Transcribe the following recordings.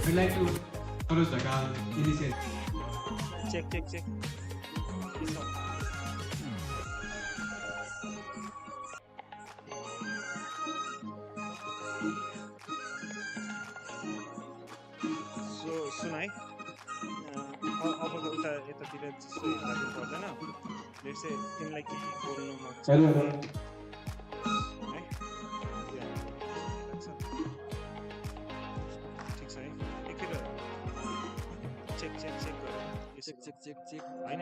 I'd like to close the call initially. Check. This one. So सुनाई अब यतातिर जस्तो लाग्नु पर्दैन लेट्स से तिमीलाई के बोल्नु मन छ Hello. है ठिक छ है एकखेर चेक गर हैन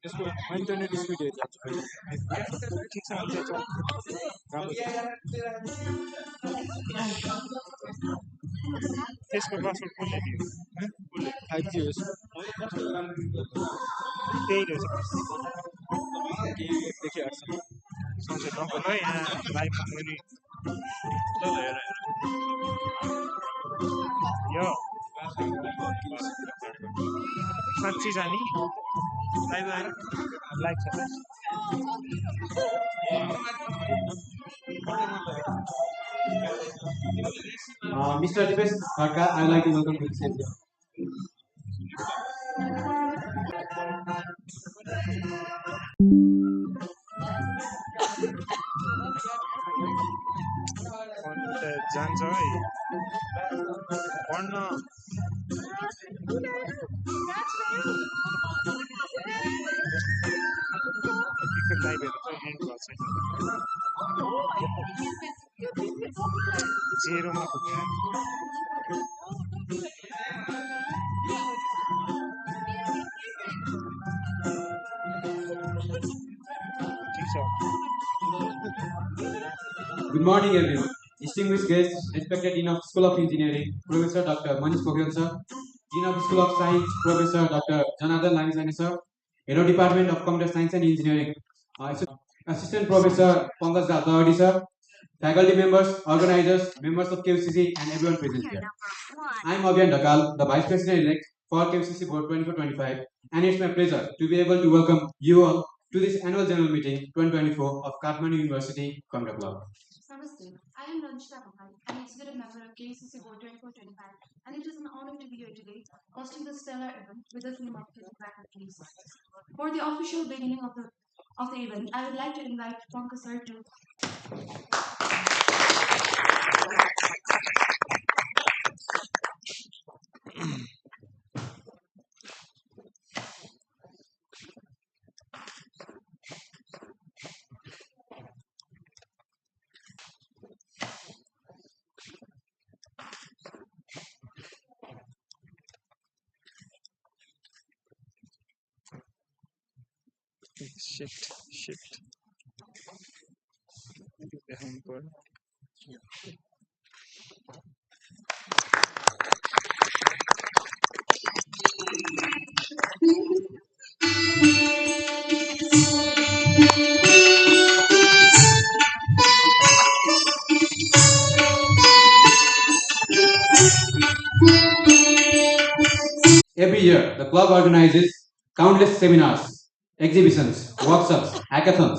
त्यसको इन्टरनेट स्पिड हेरि ठिक छ हुन्छ चल राम्रो छ त्यसको पासवर्ड कसले दियो 5G हो यसको त्यही रहेछ देखिहाल्छ सन्चै नगर्नु है यहाँ लाइभमा मैले ल हेर यो साँच्ची जाने लाइभ आएर लाइभ छ Mr. Dipesh Bhatka, I would like to welcome you to the जान्छ है पढ्न लाइभहरू चाहिँ एन्ड भएको छैन जेरोमा पुग्यो ठिक छ Good morning, everyone. Distinguished guests, respected Dean of School of Engineering, Professor Dr. Manish Pokhriyal sir, Dean of School of Science, Professor Dr. Janardhan Lanisani sir, Head of Department of Computer Science and Engineering, Assistant Professor Pankaj Dawadi sir, faculty members, organizers, members of KUCC, and everyone present here. I am Abhiyan Dakal, the Vice President-elect for KUCC Board 24-25, and it's my pleasure to be able to welcome you all to this annual general meeting 2024 of Kathmandu University Computer Club. Namaste. I am Ranjita Bhai, an executive member of KUCC Board 24-25, and it is an honor to be here today, hosting this stellar event with the theme of faculties. For the official beginning of the event, I would like to invite Pankaj sir to. Shift. देखाउनु पर्यो Every year, the club organizes countless seminars, exhibitions, workshops, hackathons,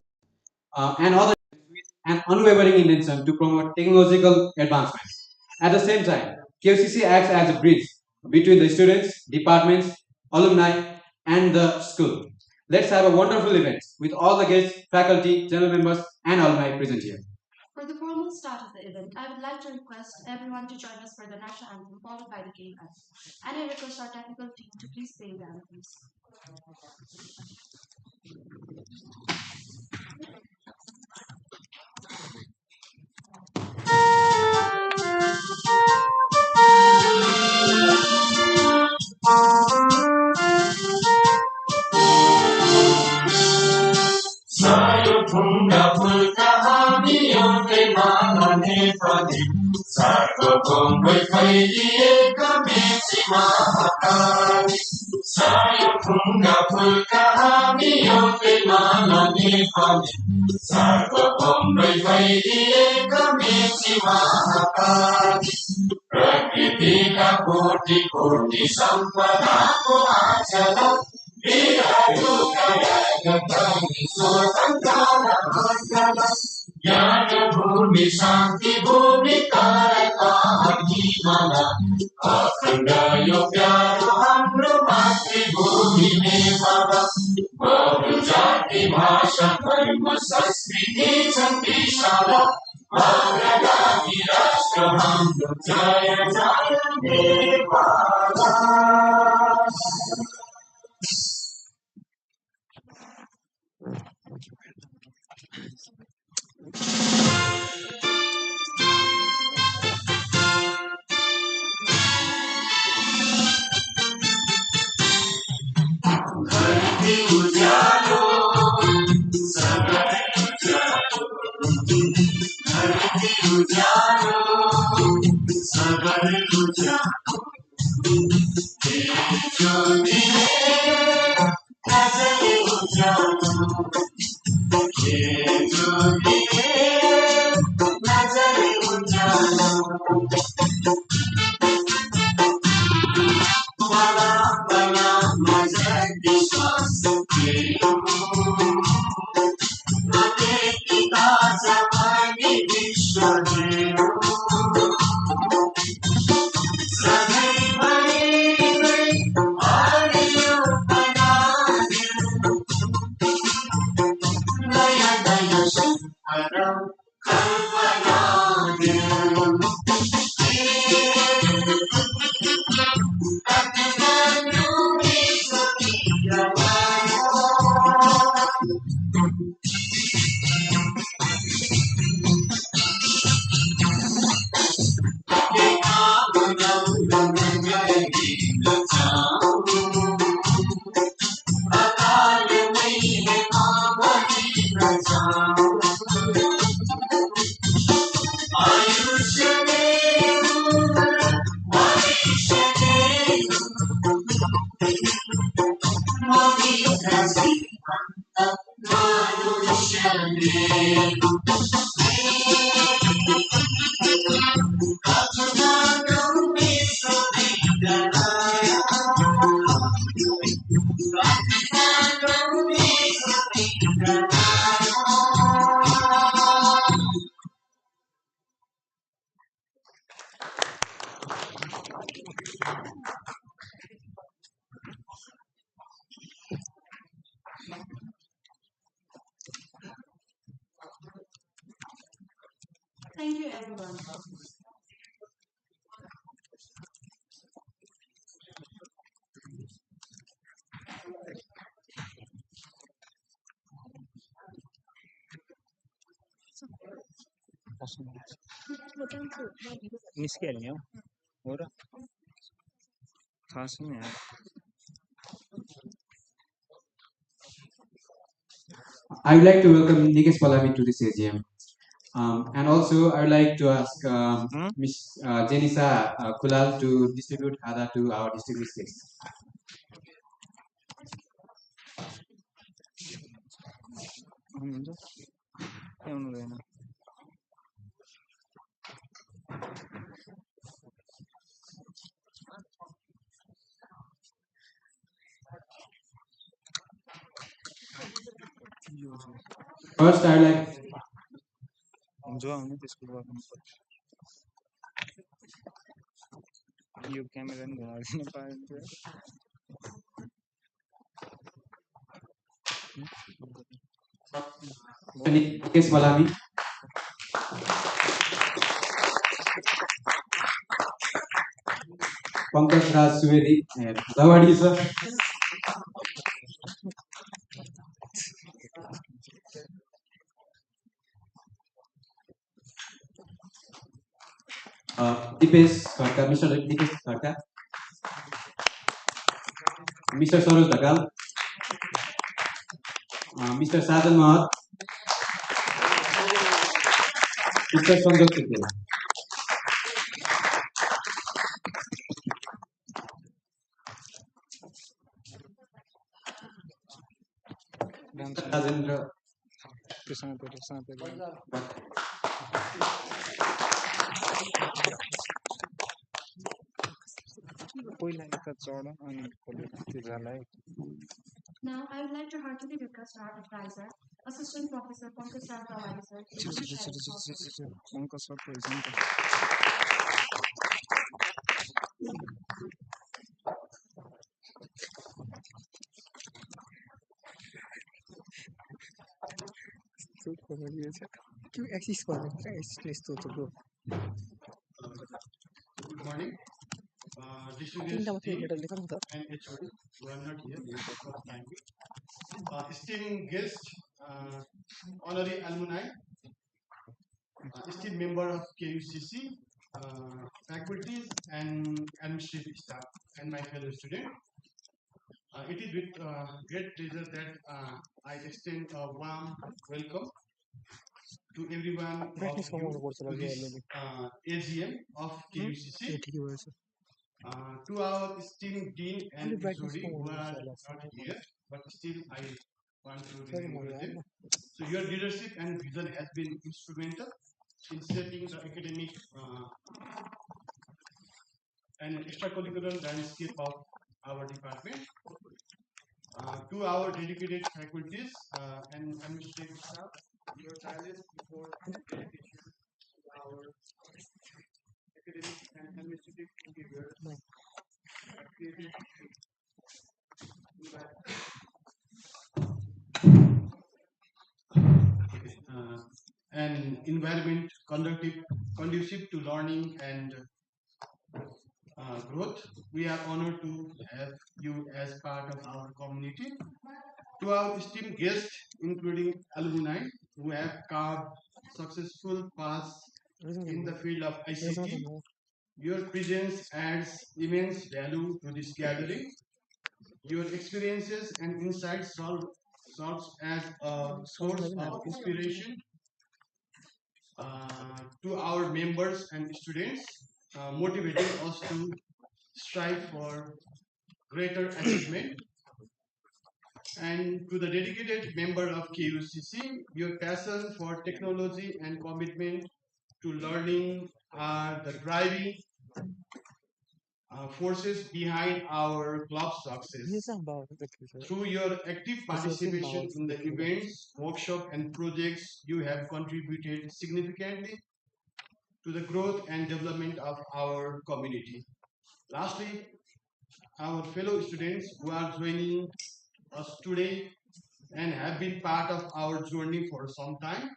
and other with an unwavering intention to promote technological advancements. At the same time, KUCC acts as a bridge between the students, departments, alumni, and the school. Let's have a wonderful event with all the guests, faculty, general members, and alumni present here. For the formal start of the event, I would like to request everyone to join us for the national anthem followed by the KUCC. And I request our technical team to please play the anthems. Sayutunga pulka hamiyonte manane padi Sarko kongoi kaidiye kamesi mahakari Sayutunga pulka hamiyonte manane padi Sarko kongoi kaidiye kamesi mahakari Prakriti ka koti koti sampada ko achala ज्ञान भूमि शांति भूमि कारका हकीमला अखंड यो प्यारो हाम्रो मातृभूमि नेपाल बहु जाति भाषा धर्म संस्कृति छन् विशाल अग्रगामी राष्ट्र हाम्रो जय जय नेपाल Thank you, everyone. निस्किहाल्ने हो र थाहा छैन यार I would like to welcome Nikesh Palami to this AGM. And also, I would like to ask Ms. Jenisa Kulal to distribute Hada to our distinguished guests. हुन्छ आउनु भएन First, I would like जो आउने त्यसको गर्नु पर्छ यो camera नि घुमाइदिनु पाइन्छ Nikesh Palami. Pankaj Raj Suvedi, Dawadi sir. Dipesh Kharka, Mr. Dipesh Kharka. Mr. Saroj Dhakal. Mr. Sajan Mahat. Mr. Sanjog Sikil. Rajendra. पहिला यता चढ अनि त्यो झालाई Now, I would like to heartily request our advisor, Assistant Professor Pankaj Dawadi sir, to share his thoughts. अङ्क shirt रहेछ नि त त्यो एक्सिस गर्नु क्या यस्तो थुप्रो Good morning. तिनवटा मात्रै लेटर लेख न त And HOD, who are not here for the time being. Esteemed guest, honorary alumni, esteemed member of KUCC, faculties and administrative staff, and my fellow students. It is with great pleasure that I extend a warm welcome to everyone of you to this AGM of KUCC. To our esteemed dean and Only brightness HOD who को are मजा not here, but still I want to sir remember मजा them. आएगा So your leadership and vision has been instrumental in shaping the academic and extracurricular landscape of our department. To our dedicated faculties and administrative staff, your tireless effort and dedication to our academic and administrative endeavors have created an environment conducive to learning and growth. We are honored to have you as part of our community. To our esteemed guests, including alumni who have carved successful paths in the field of ICT, your presence adds immense value to this gathering. Your experiences and insights serves as a source of inspiration to our members and students, motivating us to strive for greater achievement. And to the dedicated member of KUCC, your passion for technology and commitment to learning are the driving forces behind our club's ये success. सब बात करते हैं Through your active participation in the Association events, workshops, and projects, you have contributed significantly to the growth and development of our community. Lastly, our fellow students who are joining us today and have been part of our journey for some time,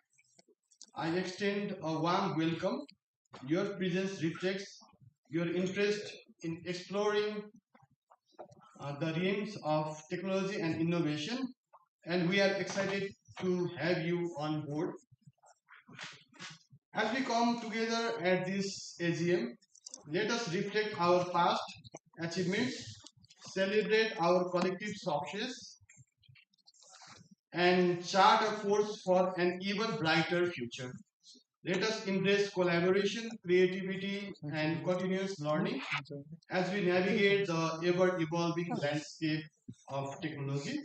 I extend a warm welcome. Your presence reflects your interest in exploring the realms of technology and innovation, and we are excited to have you on board. As we come together at this AGM, let us reflect our past achievements, celebrate our collective success, and chart a course for an even brighter future. Let us embrace collaboration, creativity, and continuous learning as we navigate the ever evolving landscape of technology.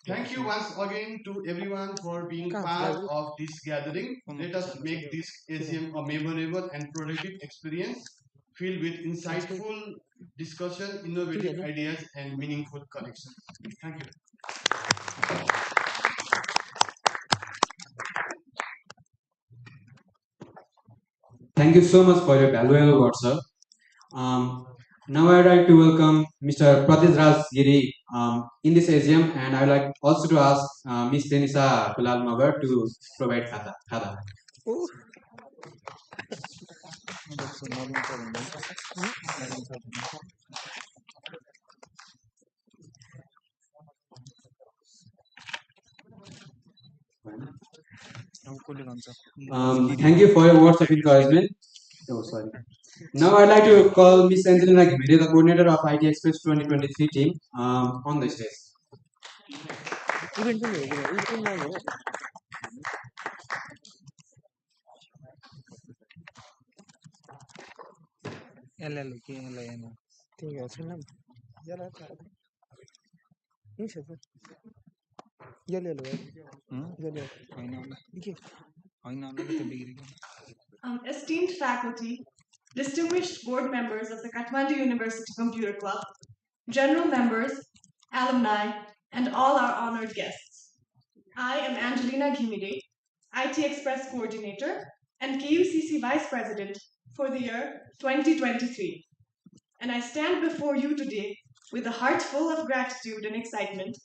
Thank you once again to everyone for being part of this gathering. Let us make this AGM a memorable and productive experience filled with insightful discussion, innovative ideas, and meaningful connections. Thank you. Thank you so much for your valuable words, sir. Um, Now I'd like to welcome Mr. Pratis Raj Giri in this AGM, and I'd like also to ask Ms. Denisa Kulal Magar to provide khada. Oh, that's not important. Thank you for your words of encouragement. Oh, sorry. Now I'd like to call Ms. Angelina Gimide, the coordinator of IT Express 2023 team, on the stage. Event में हो LL के LN ठीक है सुन ना यार आता है नहीं सर ये ले लो ये ले देखिए Esteemed faculty, distinguished board members of the Kathmandu University Computer Club, general members, alumni, and all our honored guests. I am Angelina Ghimide, IT Express Coordinator and KUCC Vice President for the year 2023. And I stand before you today with a heart full of gratitude and excitement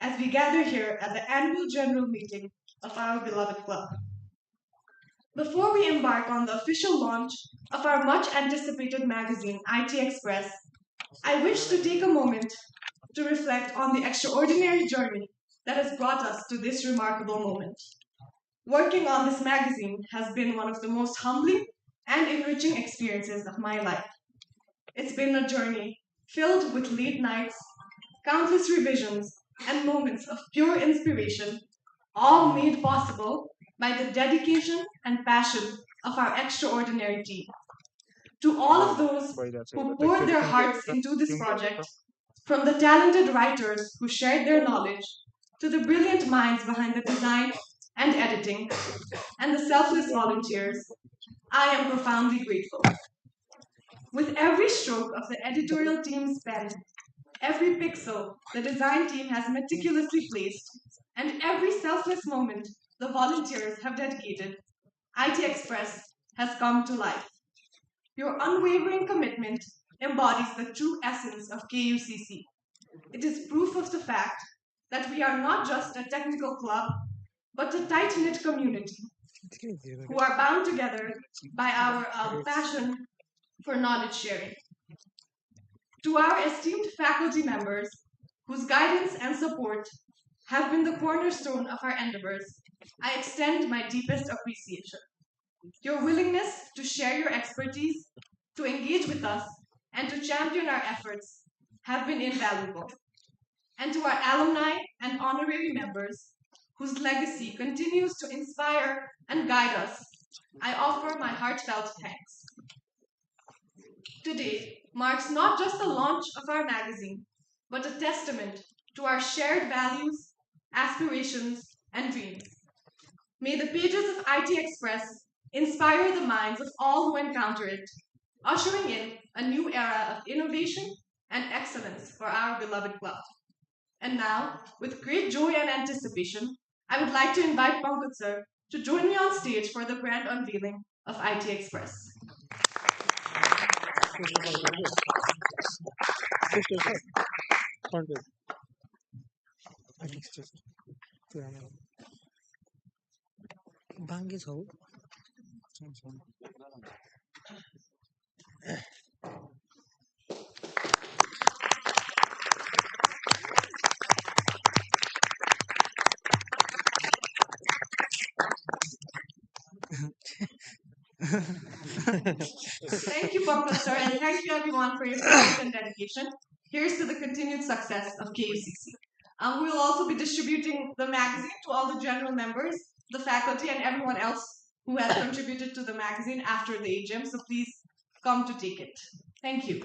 as we gather here at the annual general meeting of our beloved club. Before we embark on the official launch of our much anticipated magazine, IT Express, I wish to take a moment to reflect on the extraordinary journey that has brought us to this remarkable moment. Working on this magazine has been one of the most humbling and enriching experiences of my life. It's been a journey filled with late nights, countless revisions, and moments of pure inspiration, all made possible by the dedication and passion of our extraordinary team. To all of those who poured their hearts into this project, from the talented writers who shared their knowledge, to the brilliant minds behind the design and editing, and the selfless volunteers, I am profoundly grateful. With every stroke of the editorial team's pen, every pixel the design team has meticulously placed, and every selfless moment the volunteers have dedicated, IT Express has come to life. Your unwavering commitment embodies the true essence of KUCC. It is proof of the fact that we are not just a technical club, but a tight knit community who are bound together by our passion for knowledge sharing. To our esteemed faculty members, whose guidance and support have been the cornerstone of our endeavors, I extend my deepest appreciation. Your willingness to share your expertise, to engage with us, and to champion our efforts have been invaluable. And to our alumni and honorary members, whose legacy continues to inspire and guide us, I offer my heartfelt thanks. Today marks not just the launch of our magazine, but a testament to our shared values, aspirations, and dreams. May the pages of IT Express inspire the minds of all who encounter it, ushering in a new era of innovation and excellence for our beloved club. And now, with great joy and anticipation, I would like to invite Pankaj sir to join me on stage for the grand unveiling of IT Express. बाङ्गे छौ Thank you, Pankaj sir, and thank you everyone for your support and dedication. Here's to the continued success of KUCC. We will also be distributing the magazine to all the general members, the faculty, and everyone else who has contributed to the magazine after the AGM, so please come to take it. Thank you.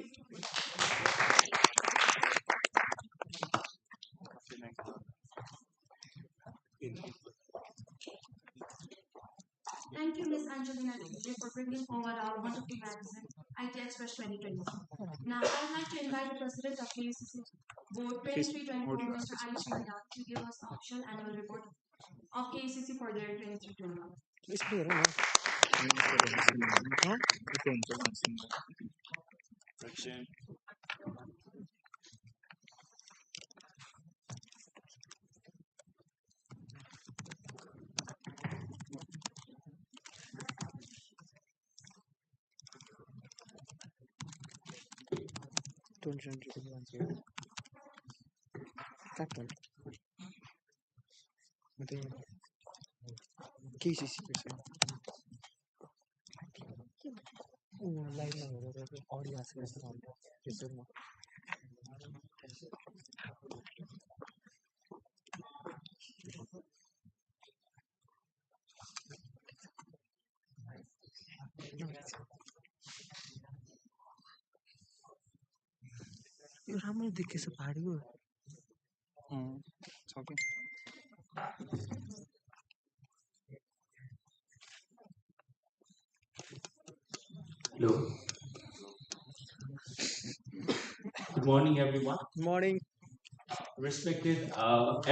Thank you, Ms. Angelina Dubey, for bringing forward our wonderful magazine, IT Express 2020. Now, I'd like to invite the President of KUCC Board 2324, Mr. Ali Srinath, to give us the official annual report of KUCC for the year 2321. KCC लाइनमा हेरेर audio त्यसमा यो राम्रो देखेछ भाडीको छ कि Hello. Good morning, everyone. Good morning. Respected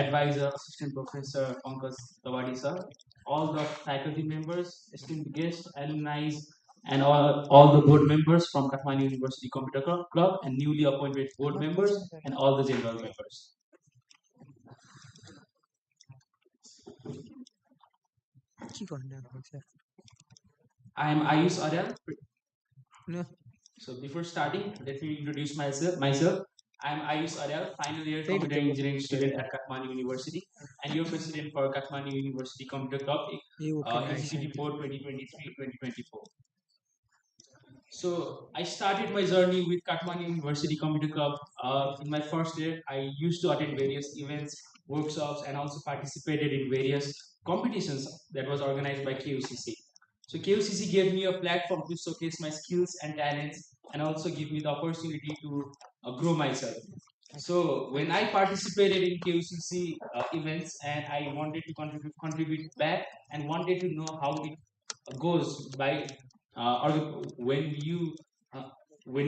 advisor, assistant professor Pankaj Tawadi sir, all the faculty members, esteemed guests, alumni, and all the board members from Kathmandu University Computer Club, and newly appointed board members, and all the general members. I am Ayush Aryal. No. So before starting, let me introduce myself. I am Ayush Aryal, final year computer engineering student at Kathmandu University, and your president for Kathmandu University Computer Club, Executive Board 2023-2024. So I started my journey with Kathmandu University Computer Club. In my first year, I used to attend various events, workshops, and also participated in various competitions that was organized by KUCC. So KUCC gave me a platform to showcase my skills and talents, and also give me the opportunity to grow myself. So when I participated in KUCC events, and I wanted to contribute back, and wanted to know how it goes by, or uh, when you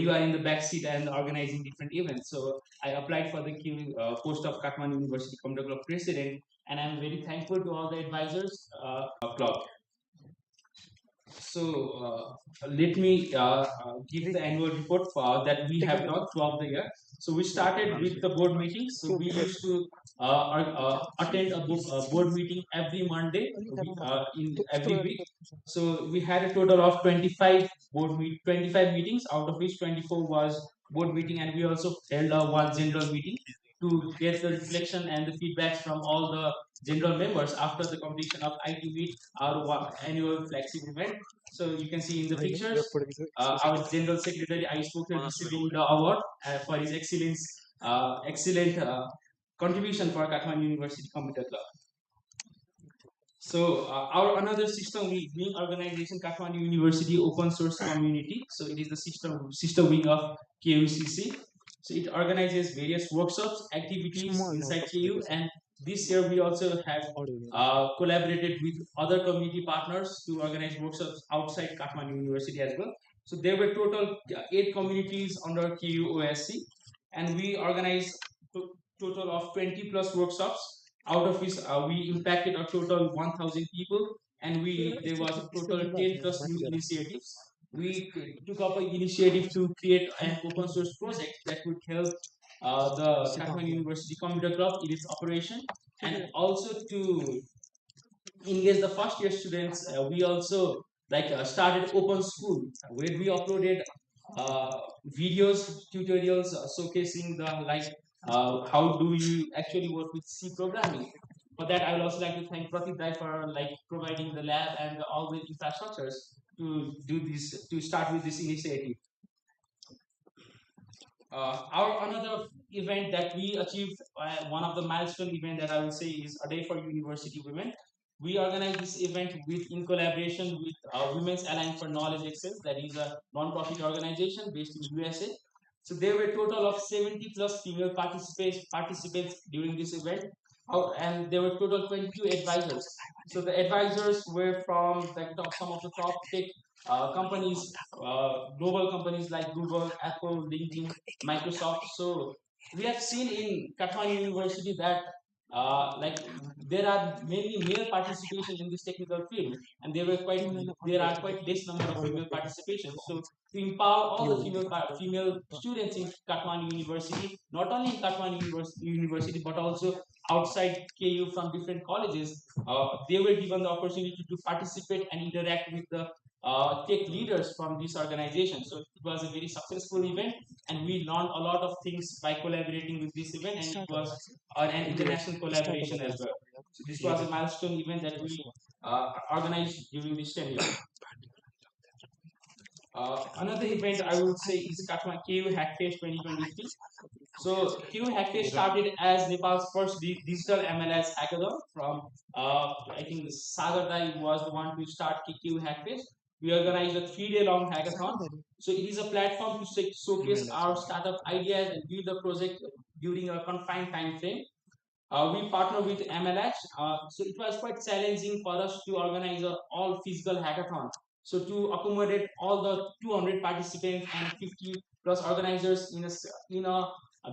are in the backseat and organizing different events. So I applied for the post of Kathmandu University Computer Club president, and I'm very thankful to all the advisors club. So let me give the annual report that we have done throughout the year. So we started with the board meetings. So we used to attend a board meeting every Monday in every week. So we had a total of 25 meetings, out of which 24 was board meeting, and we also held a one general meeting to get the reflection and the feedbacks from all the general members after the completion of IT Meet, our annual flagship event. So you can see in the pictures, our General Secretary I spoke here receiving the award for his excellent contribution for Kathmandu University Computer Club. So our another system wing organization, Kathmandu University Open Source Community. So it is the sister wing of KUCC. So it organizes various workshops, activities inside KU, and this year we also have collaborated with other community partners to organize workshops outside Kathmandu University as well. So there were total 8 communities under KUOSC, and we organized total of 20 plus workshops, out of which we impacted a total 1,000 people, and there was a total 10 plus new initiatives. We took up an initiative to create an open source project that would help the Kathmandu University Computer Club in its operation, and also to engage the first year students. We also started open school, where we uploaded videos, tutorials showcasing the how do you actually work with C programming. For that, I would also like to thank Pratik Dai for providing the lab and all the infrastructures to do this, to start with this initiative. Our another event that we achieved, one of the milestone event that I will say, is a day for university women. We organized this event in collaboration with Women's Alliance for Knowledge Exchange, that is a non-profit organization based in USA. So there were a total of 70 plus female participants during this event, and there were total 22 advisors. So the advisors were from some of the top tech companies, global companies like Google, Apple, LinkedIn, Microsoft. So we have seen in Kathmandu University that there are many male participation in this technical field, and there are quite less number of female participation. So to empower all the female students in Kathmandu University, not only in Kathmandu University but also outside KU from different colleges, they were given the opportunity to participate and interact with the tech leaders from this organization. So it was a very successful event, and we learned a lot of things by collaborating with this event, and it was an international collaboration as well. So this was a milestone event that we organized during this tenure. Another event I would say is Kathmandu KU Hackfest 2023. So KU Hackfest started as Nepal's first digital MLS hackathon from I think Sagar Dai was the one to start KU Hackfest. We organized a 3-day long hackathon. So it is a platform to showcase our startup ideas and build a project during a confined time frame. We partner with MLH, so it was quite challenging for us to organize a all physical hackathon. So to accommodate all the 200 participants and 50 plus organizers in a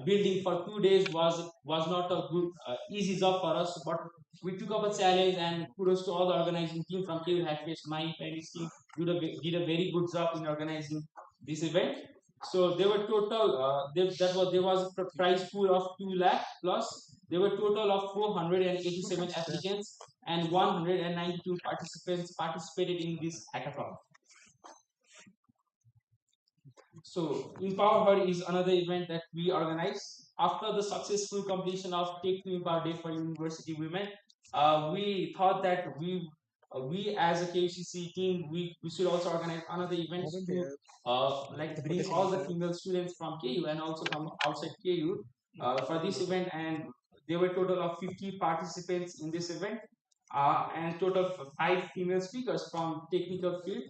building for 2 days was not a good easy job for us. But we took up a challenge, and kudos to all the organizing team from KU Hackfest. My and his team did a very good job in organizing this event. So there were total there was a prize pool of 2 lakh plus. There were total of 487 applicants, and 192 participants participated in this hackathon. So Empower Her is another event that we organize. After the successful completion of Take to Empower Day for University Women, we thought that we as a KUCC team, we should also organize another event to bring all the female students from KU and also from outside KU for this event, and there were a total of 50 participants in this event. and total of 5 female speakers from technical field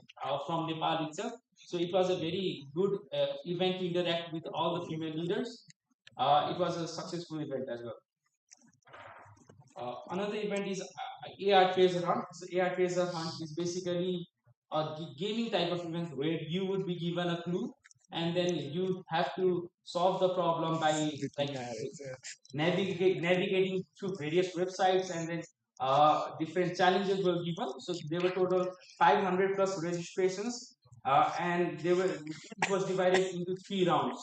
from Nepal itself. So it was a very good event to interact with all the female leaders. It was a successful event as well. Another event is AR Treasure Hunt. So AR Treasure Hunt is basically a gaming type of event where you would be given a clue and then you have to solve the problem by like navigating through various websites, and then different challenges were given. So there were total 500 plus registrations, and it was divided into 3 rounds.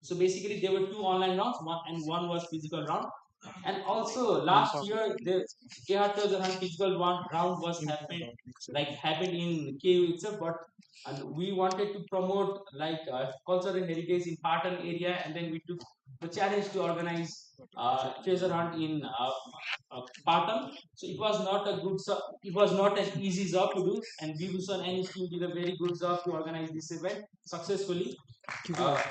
So basically, there were 2 online rounds, one was physical round. And also last year, the AR physical round was happened in KU itself, but and we wanted to promote culture and heritage in Patan area, and then we took the challenge to organize treasure hunt in Patan. So it was not a it was not an easy job to do, and Vibhushan and his team did a very good job to organize this event successfully. Uh,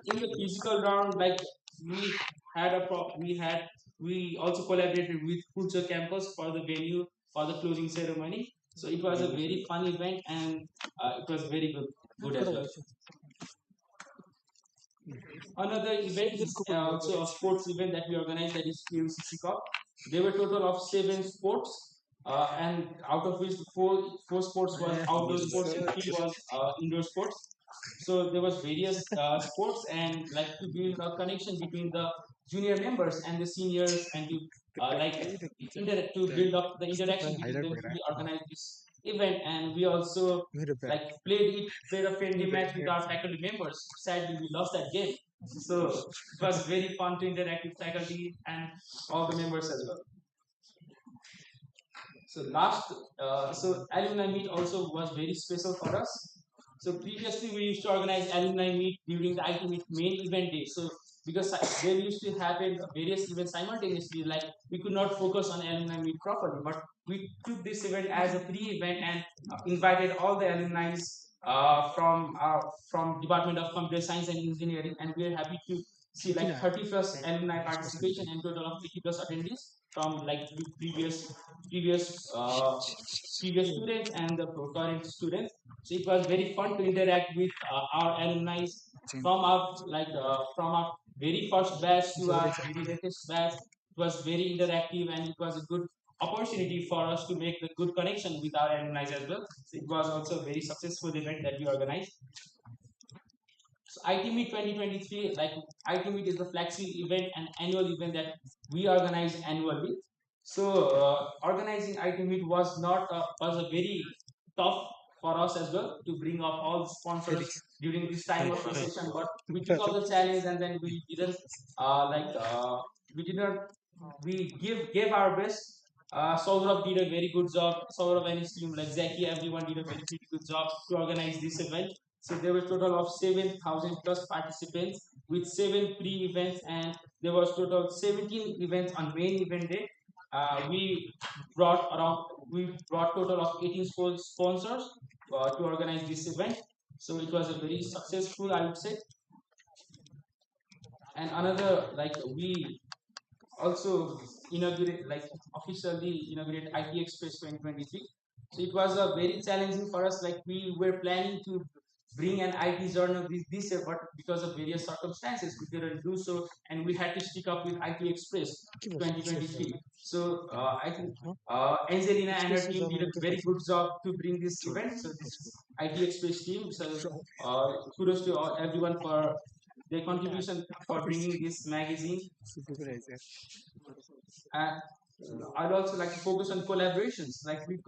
in the physical round, we had a we also collaborated with Kulcha campus for the venue for the closing ceremony. So it was a very fun event, and it was very good as well. Another event is also a sports event that we organized, that is KUCC Cup. There were total of 7 sports, and out of which four sports was outdoor sports and 3 was indoor sports. So there was various sports, and like to build a connection between the junior members and the seniors, and to to build up the interaction between them, we organized this event. And we also played a friendly match with our faculty members. Sadly, we lost that game. So it was very fun to interact with faculty and all the members as well. So alumni meet also was very special for us. So previously we used to organize alumni meet during the IT meet main event day. So because they used to happen various events simultaneously, like we could not focus on alumni meet properly. But we took this event as a pre-event and invited all the alumni from Department of Computer Science and Engineering, and we are happy to see 30 plus alumni participation and total of 80 plus attendees from previous uh, previous students and the current students. So it was very fun to interact with our alumni from our very first batch to our very latest batch. It was very interactive, and it was a good opportunity for us to make the good connection with our alumni as well. So it was also a very successful event that we organized. So IT Meet 2023, IT Meet is the flagship event and annual event that we organize annually. So organizing IT Meet was a very tough for us as well to bring up all the sponsors during this time of recession. But we took up the challenge, and then we didn't we gave our best. Saurav did a very good job. Saurav and his team, like Zaki, everyone did a very pretty good job to organize this event. So there were total of 7,000 plus participants with 7 pre-events, and there was total 17 events on main event day. We brought total of 18 sponsors to organize this event. So it was a very successful, I would say. And another, we also officially inaugurate IT Express 2023. So it was a very challenging for us. Like we were planning to bring an IT journal this year, but because of various circumstances, we couldn't do so, and we had to stick up with IT Express 2023. So I think Angelina and her team did a very good job to bring this event. So this IT Express team. So kudos to everyone for their contribution for bringing this magazine. I'd also like to focus on collaborations. Like we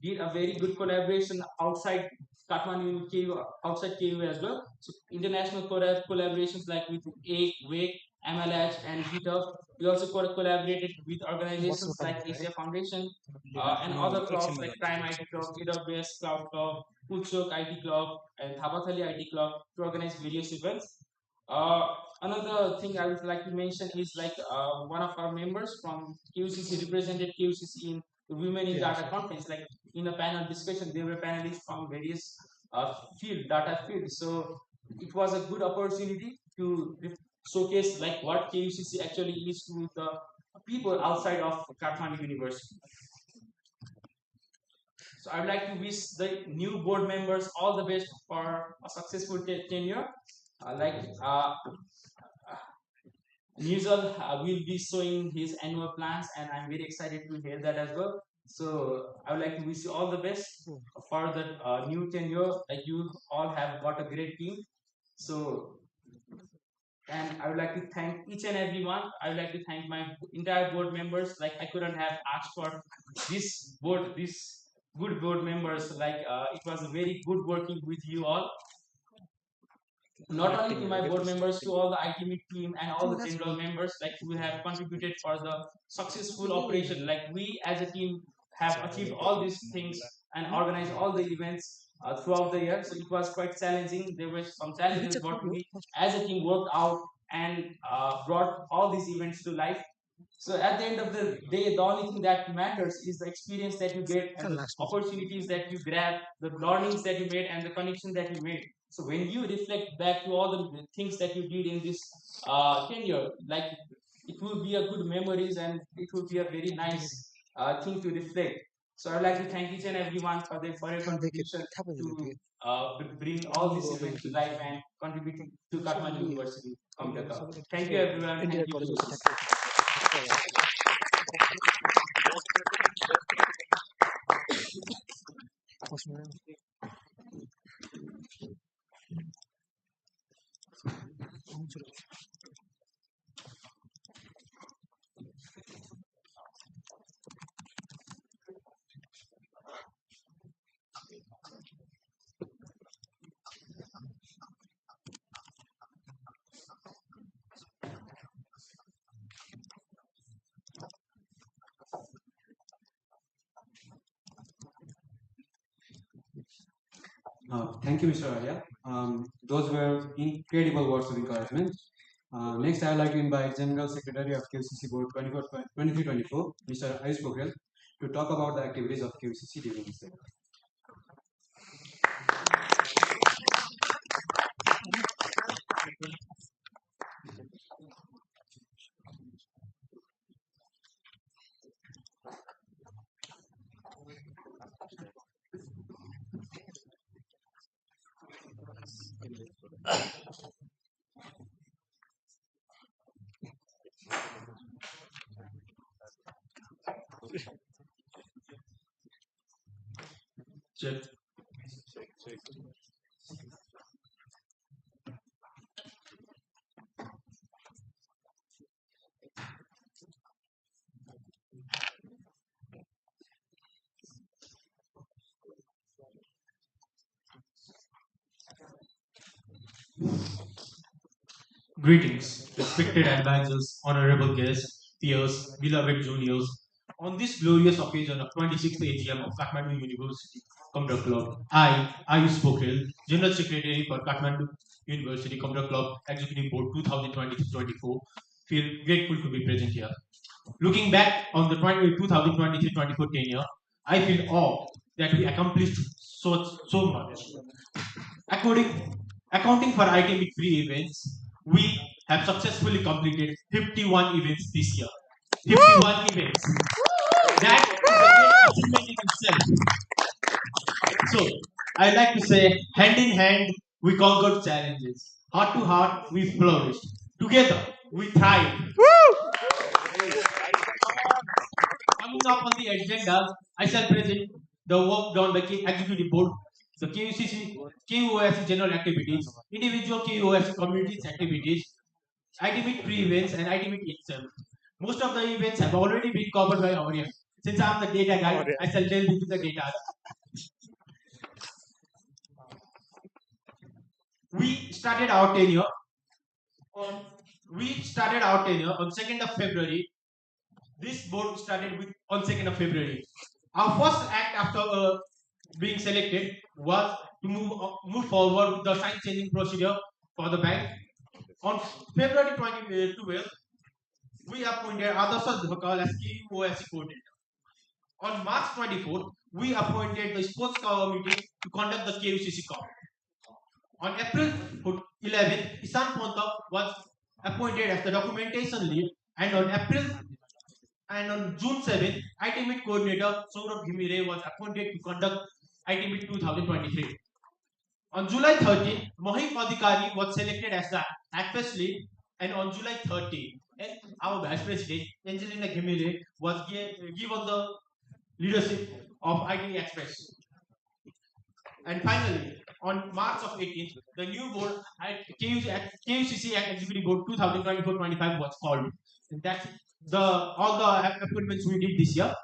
did a very good collaboration outside Kathmandu, KU, outside KU as well. So international collaborations like with WAKE, MLH, and GitHub. We also collaborated with organizations like Asia Foundation and other clubs like Prime IT Club, AWS Cloud Club, KUCC IT Club, and Thabathali IT Club to organize various events. Another thing I would like to mention is one of our members from KUCC represented KUCC in the Women in Data conference. Like in a panel discussion, there were panelists from various data fields. So it was a good opportunity to showcase like what KUCC actually is to the people outside of Kathmandu University. So I would like to wish the new board members all the best for a successful tenure. Nizal will be showing his annual plans, and I'm very excited to hear that as well. So I would like to wish you all the best for the new tenure. Like you all have got a great team. So, and I would like to thank each and every one. I would like to thank my entire board members. Like I couldn't have asked for this good board members. It was very good working with you all. Not only to my board members, to all the ITME team and all the general members, like who have contributed for the successful operation. Like we as a team have achieved all these things and organized all the events throughout the year. So it was quite challenging. There were some challenges, but we as a team worked out and brought all these events to life. So at the end of the day, the only thing that matters is the experience that you get and the opportunities that you grab, the learnings that you made, and the connection that you made. So when you reflect back to all the things that you did in this tenure, like it will be a good memories and it will be a very nice thing to reflect. So I'd like to thank each and everyone for your contribution to bring all these events to life and contributing to Kathmandu University. Thank you everyone. Thank you. Thank you, Mr. Arya. Those were incredible words of encouragement. Next, I would like to invite General Secretary of KUCC Board 23-24, Mr. Ayush Pokhrel, to talk about the activities of KUCC during this day. Check. Greetings, respected advisors, honorable guests, peers, beloved juniors. On this glorious occasion of 26th AGM of Kathmandu University Computer Club, I, Ayush Pokhrel, General Secretary for Kathmandu University Computer Club Executive Board 2023-24, feel grateful to be present here. Looking back on the 2023-24 tenure, I feel awe that we accomplished so much. Accounting for ITM free events, we have successfully completed 51 events this year. 51 events. That is a great achievement in itself. So, I like to say, hand in hand, we conquered challenges. Heart to heart, we flourished. Together, we thrived. Coming up on the agenda, I shall present the work done by Executive Board, the KUCC general activities, individual KUCC communities activities, ITMIT pre-events, and ITMIT itself. Most of the events have already been covered by Aurea. Since I am the data guy, I shall delve into the data. We started our tenure on 2nd of February. This board started with on 2nd of February. Our first act after being selected was to move forward with the sign changing procedure for the bank. On February 2012, we appointed Adarsa Dhokal as KUCC coordinator. On March 24th, we appointed the sports committee to conduct the KUCC Cup. On April 11th, Isan Ponta was appointed as the documentation lead, and on April And on June 7, IT Meet coordinator Saurabh Ghimire was appointed to conduct IT Meet 2023. On July 13, Mohit Adhikari was selected as the Access lead, and on July 30, our Vice President Angelina Ghimire was given the leadership of IT Express. And finally, on March of 18th, the new board at KUCC Executive Board 2024-25 was called. And that's all the appointments we did this year.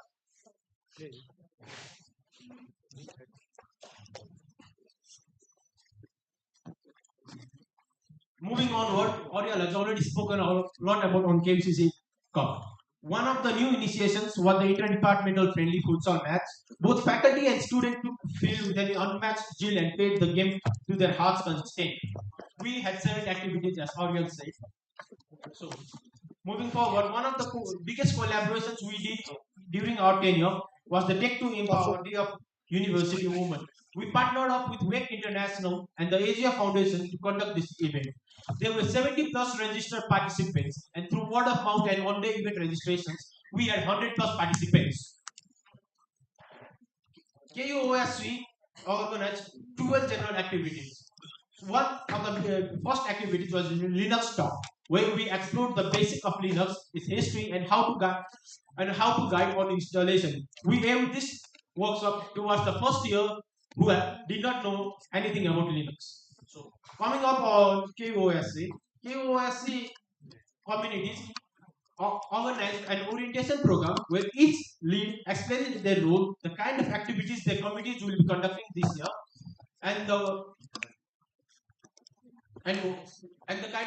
Moving onward, Oriel has already spoken a lot about on KUCC Cup. One of the new initiations was the interdepartmental friendly futsal match. Both faculty and students took field with an unmatched zeal and played the game to their heart's content. We had 7 activities, as Oriel said. So, moving forward, one of the biggest collaborations we did during our tenure was the Tech to Empower Day of University Women. We partnered up with WEC International and the Asia Foundation to conduct this event. There were 70 plus registered participants, and through word of mouth and one-day event registrations, we had 100 plus participants. KUOSC organized 12 general activities. One of the first activities was Linux Talk, where we explored the basic of Linux, its history, and how to guide on installation. We aimed this workshop towards the first year who did not know anything about Linux. So, coming up on KUOSC communities organized an orientation program where each lead explains their role, the kind of activities their committees will be conducting this year, and the kind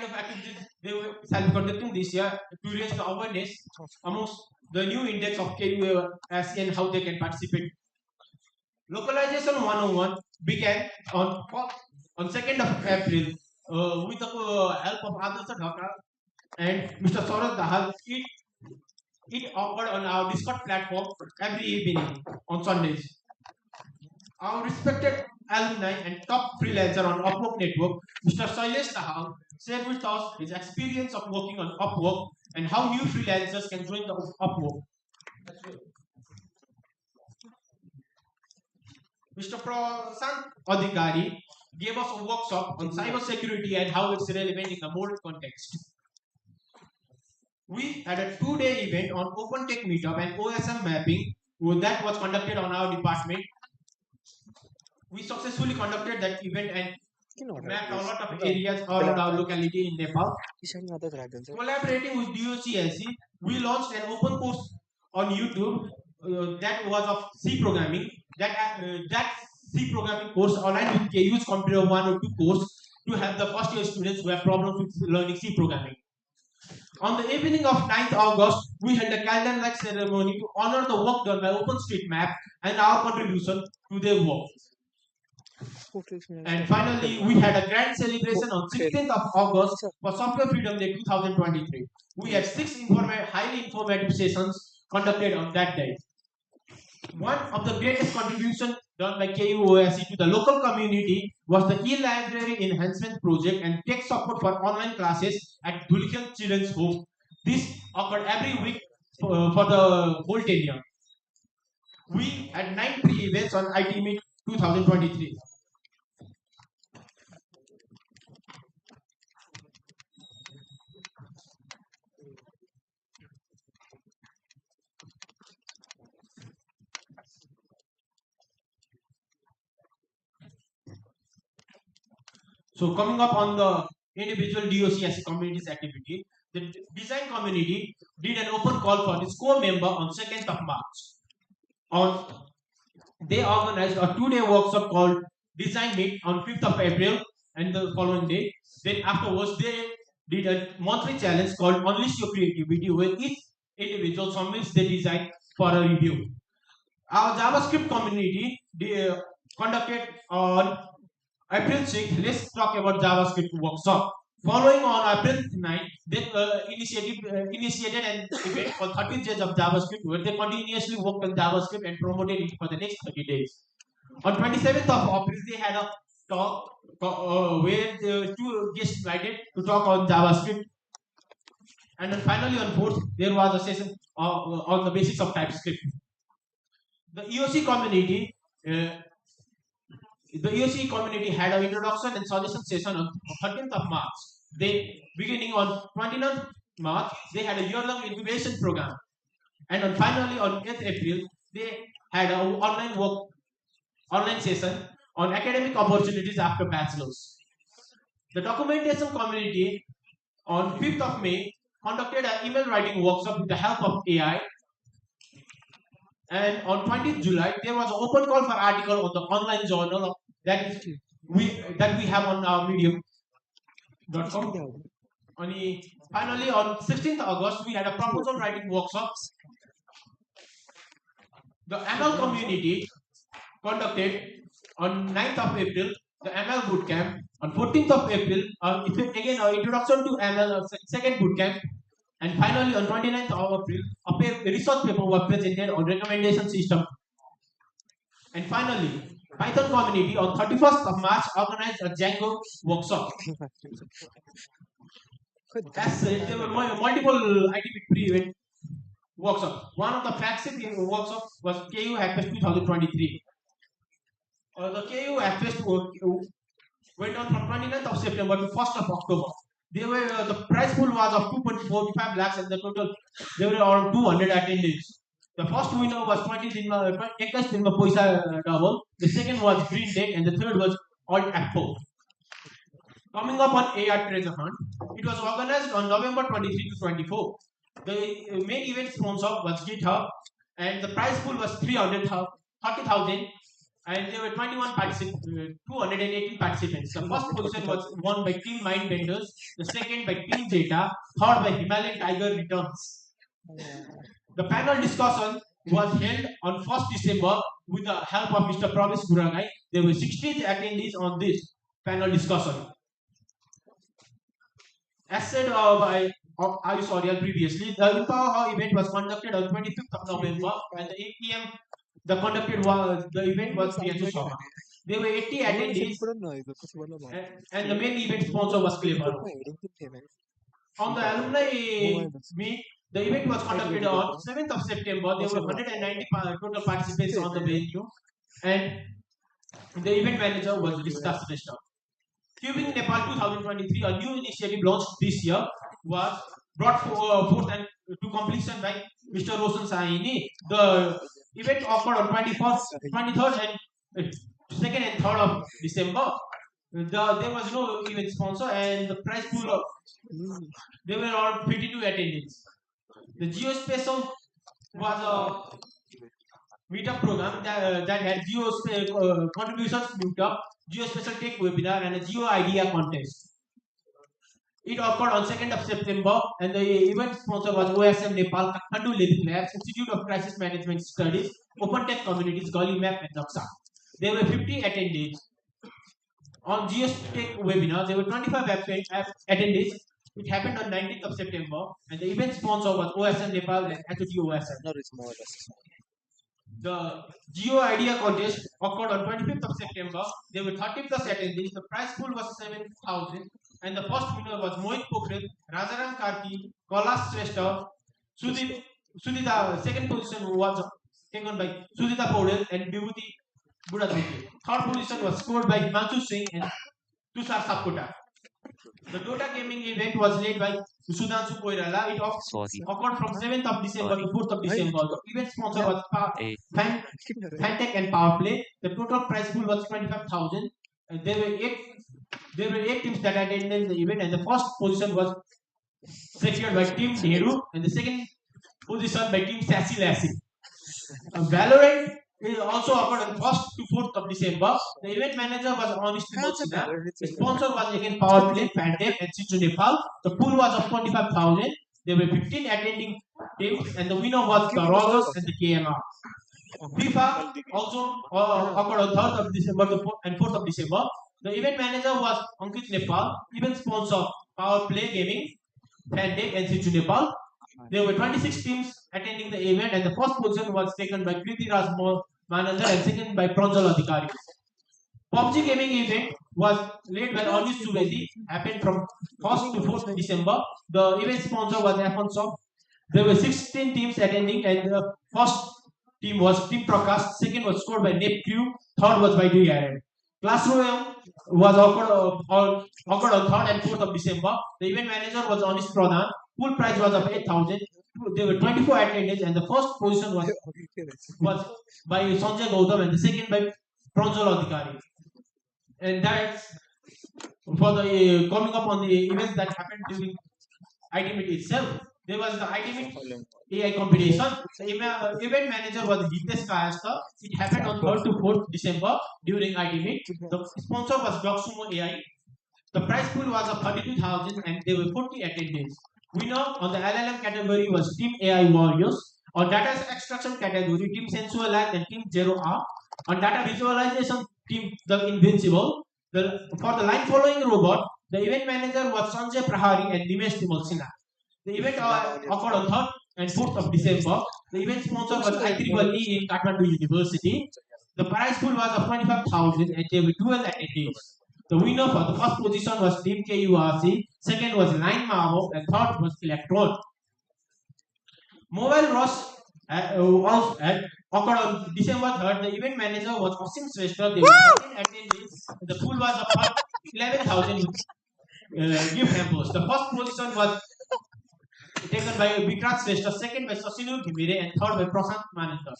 of activities they shall be conducting this year to raise the awareness amongst the new index of KUSC and how they can participate. Localization 101 began on 2nd of April with the help of Adarsh Dhaka and Mr. Saurabh Dahal. It occurred on our Discord platform every evening on Sundays. Our respected alumni and top freelancer on Upwork Network, Mr. Shailesh Dahal, shared with us his experience of working on Upwork and how new freelancers can join the Upwork. Mr. Prasant Adhikari gave us a workshop on cybersecurity and how it's relevant in the modern context. We had a 2-day event on Open Tech Meetup and OSM mapping that was conducted on our department. We successfully conducted that event and mapped a lot of areas around our locality in Nepal. Collaborating with DOCSC, we launched an open course on YouTube that was of C programming. That C programming course aligned with KU's Computer 1 or 2 course to help the first year students who have problems with learning C programming. On the evening of 9th August, we held a candlelight ceremony to honor the work done by OpenStreetMap and our contribution to their work. And finally, we had a grand celebration on 16th of August for Software Freedom Day 2023. We had 6 highly informative sessions conducted on that day. One of the greatest contributions done by KUOSC to the local community was the e-library enhancement project and tech support for online classes at Dhulikhel Children's Home. This occurred every week for the whole tenure. We had 9 pre-events on IT Meet 2023. So coming up on the individual DOCSC communities activity, the design community did an open call for its core member on 2nd of March. They organized a 2-day workshop called Design Meet on 5th of April and the following day. Then afterwards, they did a monthly challenge called Unleash Your Creativity, where each individual submits their design for a review. Our JavaScript community conducted on April 6th, let's talk about JavaScript workshop. Following on April 9th, they initiated an event called 30 Days of JavaScript, where they continuously worked on JavaScript and promoted it for the next 30 days. On 27th of April, they had a talk where the 2 guests invited to talk on JavaScript. And then finally on 4th, there was a session on the basics of TypeScript. The EOC community, had an introduction and suggestion session on 13th of March. They, beginning on 29th March, they had a year-long incubation program. And on finally on 8th April, they had an online session on academic opportunities after bachelor's. The documentation community on 5th of May conducted an email writing workshop with the help of AI. And on 20th July, there was an open call for article on the online journal that we have on our medium.com. Finally, on 16th August, we had a proposal writing workshop. The ML community conducted on 9th of April the ML bootcamp. On 14th of April, again our introduction to ML second bootcamp. And finally, on 29th of April, a research paper was presented on recommendation system. And finally, Python community on 31st of March organized a Django workshop. As said, there were multiple ITP pre-event workshops. One of the flagship workshops was KU Hackfest 2023. The KU Hackfest went on from 29th of September to 1st of October. The prize pool was of 2.45 lakhs and there were around 200 attendees. The first winner was 21 दिन में पैसा double. The second was Green Tech and the third was Alt Apple. Coming up on AI Treasure Hunt, it was organized on November 23 to 24. The main event sponsor was GitHub and the prize pool was 30,000 and there were 218 participants. The first position was won by Team Mind Vendors, the second by Team Data, third by Himalayan Tiger Returns. The panel discussion was held on 1st December with the help of Mr. Pravesh Guragai. There were 60 attendees on this panel discussion. As said by Ayush Aurial previously, the Empower event was conducted on 25th of November and the 8 p.m. the event was Priyanshu Sharma. There were 80 attendees and the main event sponsor was Clever. On the alumni meet, the event was conducted on 7th of September. There were 190 total participants on the venue and the event manager was Rishita Sreshta. Cubing Nepal 2023, a new initiative launched this year, was brought forth and to completion by Mr. Roshan Saini. The event occurred on 21st, 23rd and 2nd and 3rd of December. There was no event sponsor and the prize pool of there were around 52 attendees. The Geospatial was a meetup program that had contributions meetup, Geospatial Tech webinar and a Geo Idea contest. It occurred on 2nd of September and the event sponsor was OSM Nepal, Kathmandu Living Labs, Institute of Crisis Management Studies, Open Tech Communities, Galimap and Daksa. There were 50 attendees. On Geotech webinar, there were 25 attendees. It happened on 19th of September and the event sponsor was OSM Nepal and HOT OSM. The Geo Idea contest occurred on 25th of September. There were 30 plus attendees. The prize pool was 7,000 and the first winner was Mohit Pokhrel, Rajaram Karki, Kailash Shrestha, Sudhita. Second position was taken by Sudhita Paudel and Vibhuti Budadhiti. Third position was scored by Himanshu Singh and Tushar Sapkota. The Dota gaming event was led by Sudhanshu Koirala. It occurred from 7th of December to 4th of December. The event sponsor was Fantech and Powerplay. The total prize pool was 25,000. There were 8 teams that attended the event and the first position was secured by Team Nehru and the second position by Team Sassy Lassie. Valorant also occurred on 1st to 4th of December. The event manager was Honest Mochina. The sponsor was again Powerplay, Fantech and Situ Nepal. The pool was of 25,000. There were 15 attending teams and the winner was the Rogers and the KMR. FIFA also occurred on 3rd of December and 4th of December. The event manager was Ankit Nepal. Event sponsor Powerplay Gaming, Fantech and Situ Nepal. There were 26 teams attending the event and the first position was taken by Kriti Raj Manandar and second by Pranjal Adhikari. PUBG gaming event was led by Anish Trivedi, happened from 1st to 4th December. The event sponsor was F1soft. There were 16 teams attending, and the first team was Team Prakash, second was scored by Neptune, third was by Aaron. Class Royale was occurred on 3rd and 4th of December. The event manager was Anish Pradhan. Full prize was of 8,000. There were 24 attendees, and the first position was by Sanjay Gautam, and the second by Pranjal Adhikari. And that's for the coming up on the events that happened during ITMIT itself. There was the ITMIT AI competition. The event manager was Hitesh Kayasta. It happened on 3rd to 4th December during ITMIT. The sponsor was Doxumo AI. The prize pool was of 32,000 and there were 40 attendees. Winner on the LLM category was Team AI Warriors. On data extraction category, Team Sensual Light and Team Zero R. On data visualization, Team The Invincible. For the line following robot, the event manager was Sanjay Prahari and Nimesh Timalsina. The event occurred on 3rd and 4th of December. The event sponsor was IEEE in Kathmandu University. The prize pool was of 25,000 and there were 12 attendees. The winner for the first position was Team KUCC, second was Line Marmo, and third was Electron. Mobile Rush occurred on December 3rd. The event manager was Asim Shrestha. There were 13 attendees. The pool was of 11,000 gift hampers. The first position was taken by Vikrant Shrestha, second by Sasinur Ghimire, and third by Prasant Mananda.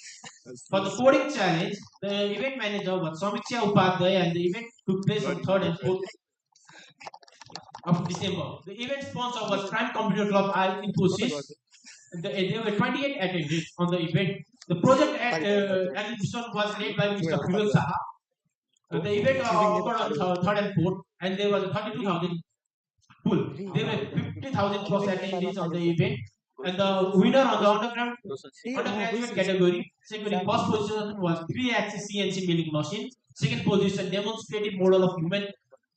For the coding challenge, the event manager was Samiksha Upadhyay, and the event took place on 3rd and 4th of December. The event sponsor was Prime Computer Club I Infosys. There were 28 attendees on the event. The project exhibition was led by Mr. Kural Saha. The event occurred on 3rd and 4th, and there was 32,000 pool. There were 50,000 plus attendees on the event. And the winner on the undergraduate category, first position was 3-axis CNC milling machine. Second position, demonstrative model of human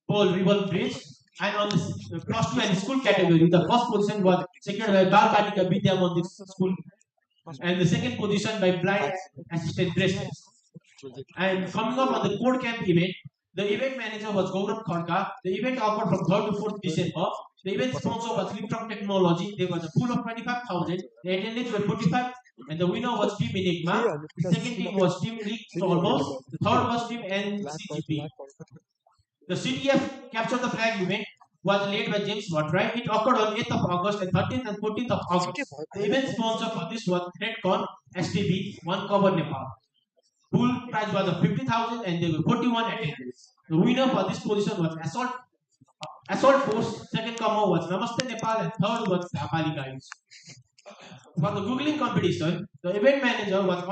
pole ribbon bridge. And on the plus 2 and school category, the first position was secured by Bal Batika Vidya Mandir School. And the second position by blind assistant dressers. And coming up on the code camp event, the event manager was Gaurav Kharka. The event occurred from 3rd to 4th December. The event sponsor was Liptron Technology. There was a pool of 25,000. The attendees were 45, and the winner was Team Enigma. The second team was Team League Stormos. The third was Team NCGP. The CTF Capture the Flag event was led by James Watright. It occurred on 8th of August and 13th and 14th of August. The event sponsor for this was Redcon STB, One Cover Nepal. Pool prize was of 50,000 and there were 41 attendees. The winner for this position was Assault Force. Second comer was Namaste Nepal and third was Nepali Guys. For the Googling competition, the event manager was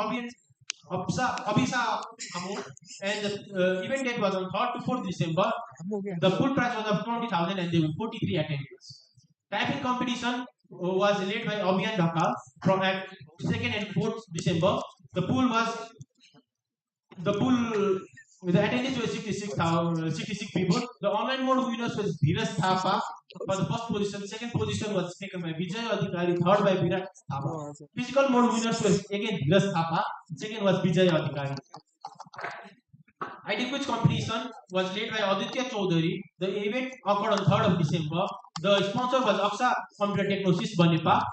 Abhisa Amur, and the event date was on 3rd to 4th December. The pool prize was of 20,000 and there were 43 attendees. Typing competition was led by Abhiyan Dhaka from at 2nd and 4th December. The attendees were 66 people. The online mode winners was Dheeraj Thapa for the first position. Second position was taken by Vijay Adhikari. Third by Virat Thapa. Physical mode winners was again Dheeraj Thapa. Second was Vijay Adhikari. ID quiz competition was led by Aditya Chaudhary. The event occurred on 3rd of December. The sponsor was Aksa Computer Technosis Banepa.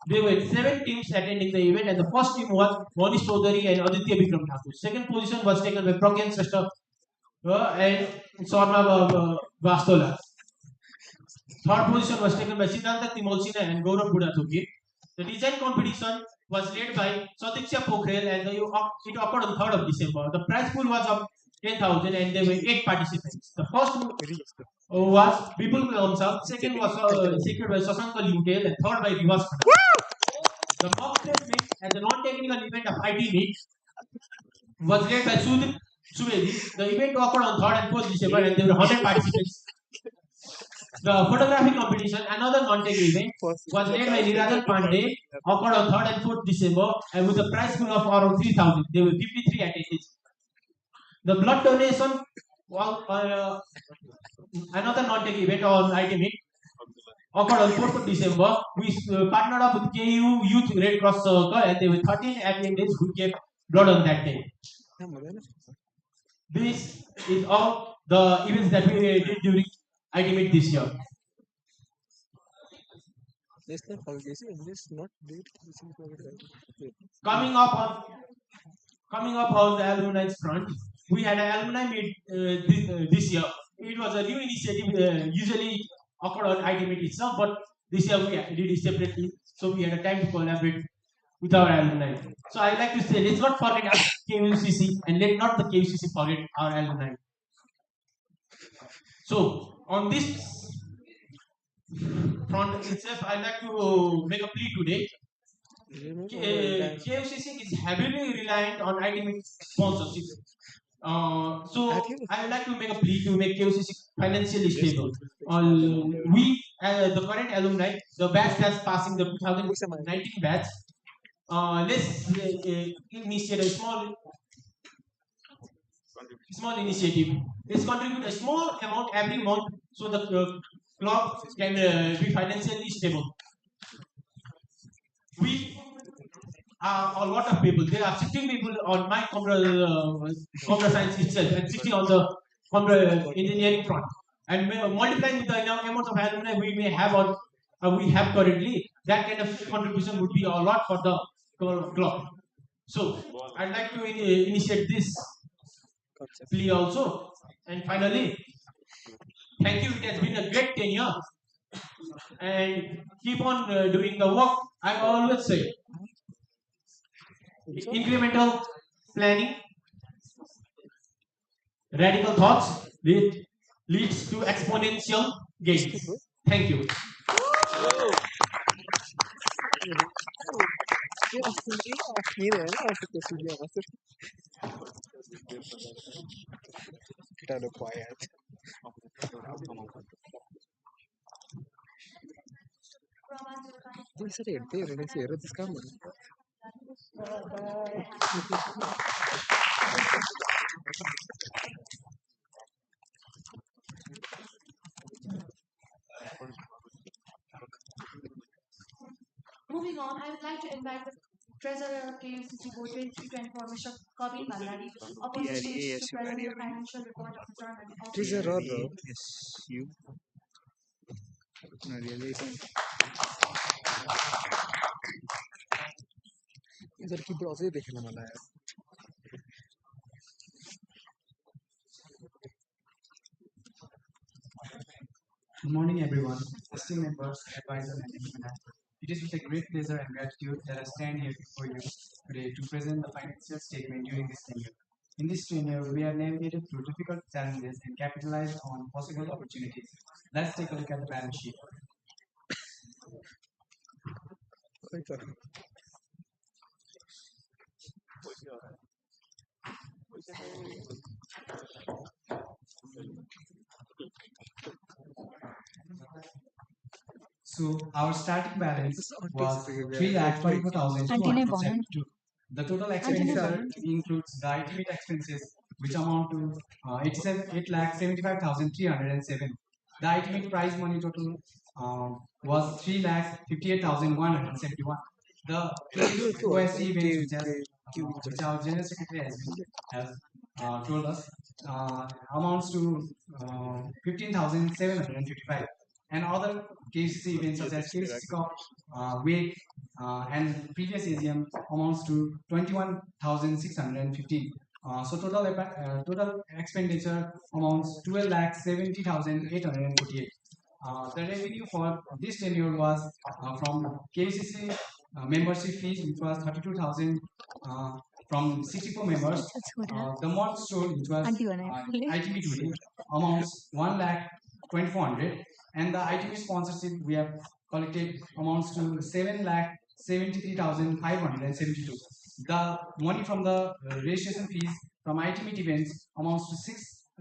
There were 7 teams attending the event, and the first team was Monish Chaudhary and Aditya Vikram Thakur. Second position was taken by Pragyan Shrestha and Sarna Vastola. Third position was taken by Siddhanta Timolsina and Gaurav Budathuki. The design competition was led by Satiksha Pokhrel and it occurred on 3rd of December. The prize pool was of 10,000 and there were 8 participants. The first was Vipul Kamsa, second was secured by Sasanka Lutel, and third by Rivas. The mock test meet and the non-technical event of IT meet was led by Sudhir Suvedi. The event occurred on 3rd and 4th December and there were 100 participants. The photography competition, another non-tech event, was led by Nirajan Pandey, occurred on 3rd and 4th December, and with a prize pool of around 3,000. There were 53 attendees. The blood donation was another non-tech event on IT Meet, occurred on 4th of December. We partnered up with KU Youth Red Cross Circle, and there were 13 attendees who gave blood on that day. This is all the events that we did during Ultimate this year. National Foundation is not date. This is not right. Coming up on the alumni front, we had an alumni meet this year. It was a new initiative. Usually occurred on Ultimate itself, but this year we did it separately, so we had a time to collaborate with our alumni. So I like to say, let's not forget our KUCC, and let not the KUCC forget our alumni. So on this front itself, I like to make a plea today. KUCC is heavily reliant on academic sponsorship. So I would like to make a plea to make KUCC financially stable. We, the current alumni, the batch that's passing the 2019 batch, let's initiate a small initiative. Let's contribute a small amount every month so the club can be financially stable. We are a lot of people. There are 16 people on my computer science itself and 16 on the computer engineering front. And multiplying with the amount of alumni we may have or we have currently, that kind of contribution would be a lot for the club. So I'd like to initiate this plea also. And finally, thank you. It has been a great tenure. And keep on doing the work. I always say incremental planning, radical thoughts leads to exponential gains. Thank you. Kita ada quiet. Boleh saya edit ya, nanti saya edit kamu. Moving on, I would like to invite the Treasurer of KUCC Board 2324, Mr. Kavin Ballari, upon the stage to present the financial report of the term and also Treasurer, yes, you. No, really. इधर की browser देखने वाला है. Good morning, everyone, esteemed members, advisors, and examiners. It is with a great pleasure and gratitude that I stand here before you today to present the financial statement during this tenure. In this tenure, we have navigated through difficult challenges and capitalized on possible opportunities. Let's take a look at the balance sheet. So our starting balance was 3,24,272. The total expenditure includes the ultimate expenses, which amount to 8,75,307. The ultimate prize money total was 3,58,171. The KUSC events, which our General Secretary has told us, amounts to 15,755. And other KUCC events such as KUCC Cup, WAKE, and previous AGM amounts to 21,615. So total expenditure amounts 12,70,848. The revenue for this tenure was from KUCC membership fees, which was 32,000 from 64 members. The malt store, which was ITB today, amounts 1,24,000, and the ITB sponsorship we have collected amounts to 7,73,572. The money from the registration fees from ITB events amounts to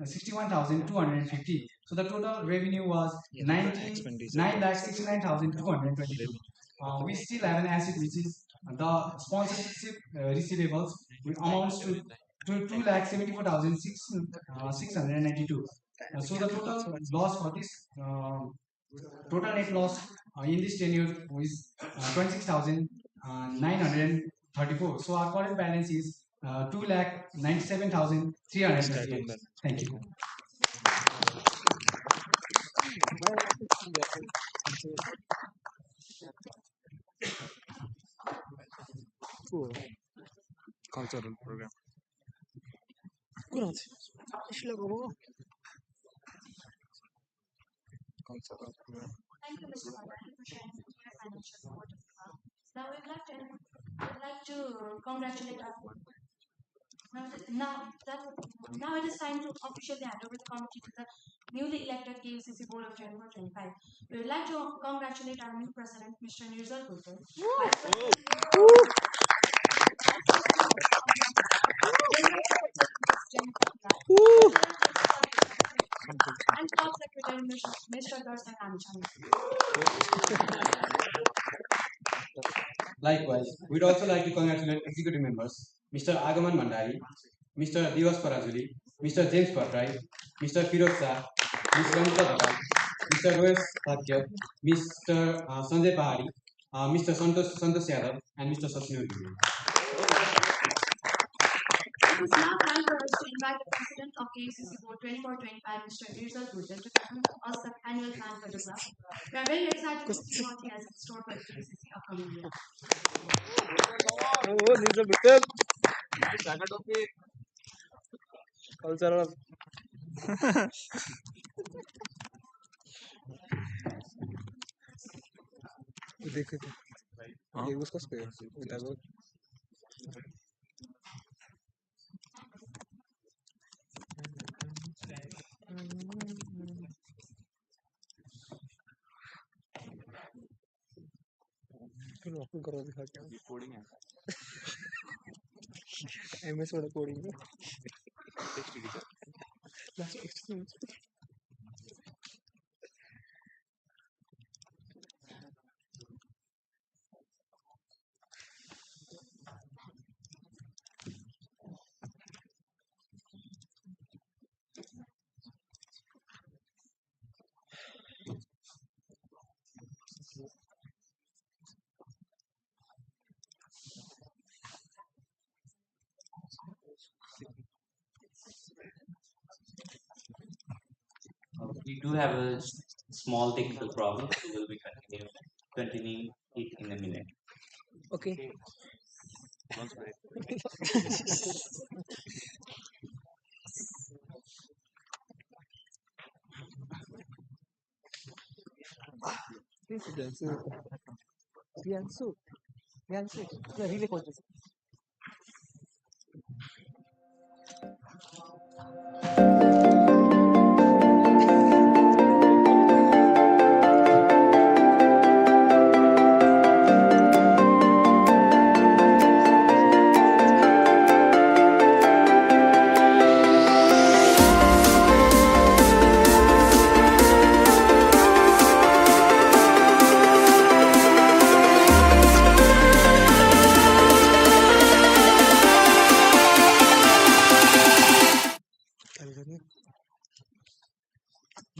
61,250. So the total revenue was 9,69,222. We still have an asset, which is the sponsorship receivables, which amounts to 2,74,692. So the total loss for this total net loss in this tenure is 26,934. So our current balance is 2,97,338. Thank you. Cultural program. Cultural program. Thank you, Mr. Mandani, for sharing the clear financial support of the club. Now we'd like to congratulate our now it is time to officially hand over the committee to the newly elected KUCC Board of 24-25. We would like to congratulate our new president, Mr. Nirzal Gulter, and top secretary, Mr. Darsan Amchani. Likewise, we'd also like to congratulate executive members, Mr. Agaman Mandari, Mr. Divas Parajuli, Mr. James Patrai, Mr. Firoz Shah, Ms. Ramita Baka, Mr. Roes Bhatia, Mr. Sanjay Pahari, Mr. Santosh Yadav, and Mr. Sachin Udumi. It is now time for us to invite the president of KUCC Board 24-25, Mr. Nirzal Gulter, to present us the annual plan for the club. We are very excited to see what he has in store for the KUCC upcoming year. Oh, these are better. Cultural. देखो ये उसका square बताओ चलो अपन करो दिखा क्या coding है MS वाला कोडिंग है text editor last text We do have a small technical problem, so we'll be continuing it in a minute. Okay. Yansu, really gorgeous.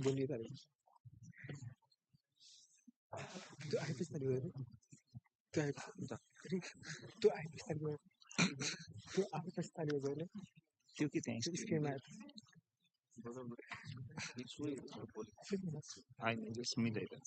बोलिए तारीख तो आईपीएस तारीख है तो आईपीएस तारीख तो आईपीएस तारीख हो गए क्योंकि इसके math I know just me like that.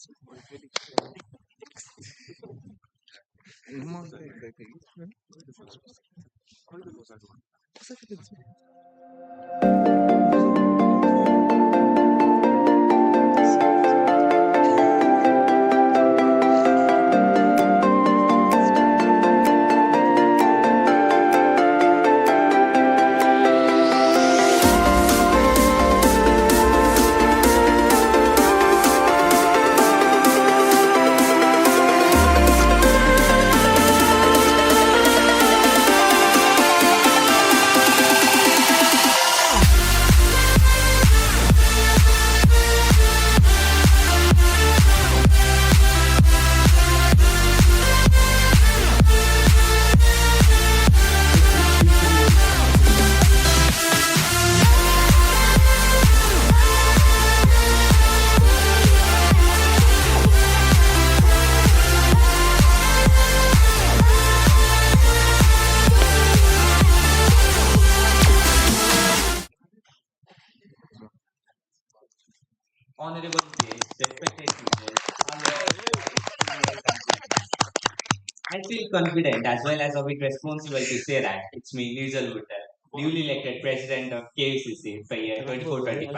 I feel confident as well as a bit responsible to say that it's me, Nirjal Bhuttal, newly elected president of KUCC for year 24-25.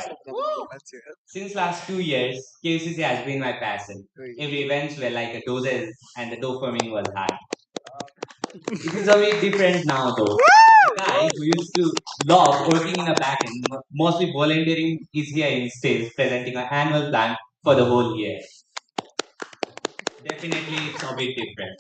Since last 2 years, KUCC has been my passion. Every events were like a doses and the dopamine was high. It is a bit different now though. The guy who used to love working in a back end, mostly volunteering, is here instead presenting an annual plan for the whole year. Definitely, it's a bit different.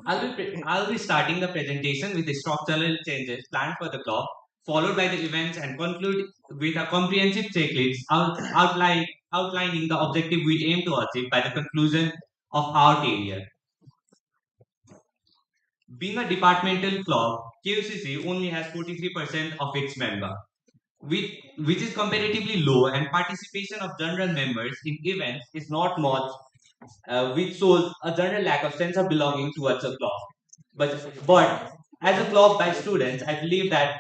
I'll be starting the presentation with the structural changes planned for the club, followed by the events and conclude with a comprehensive checklist outlining the objective we aim to achieve by the conclusion of our tenure. Being a departmental club, KUCC only has 43% of its members, which is comparatively low, and participation of general members in events is not much, which shows a general lack of sense of belonging towards a club. But as a club by students, I believe that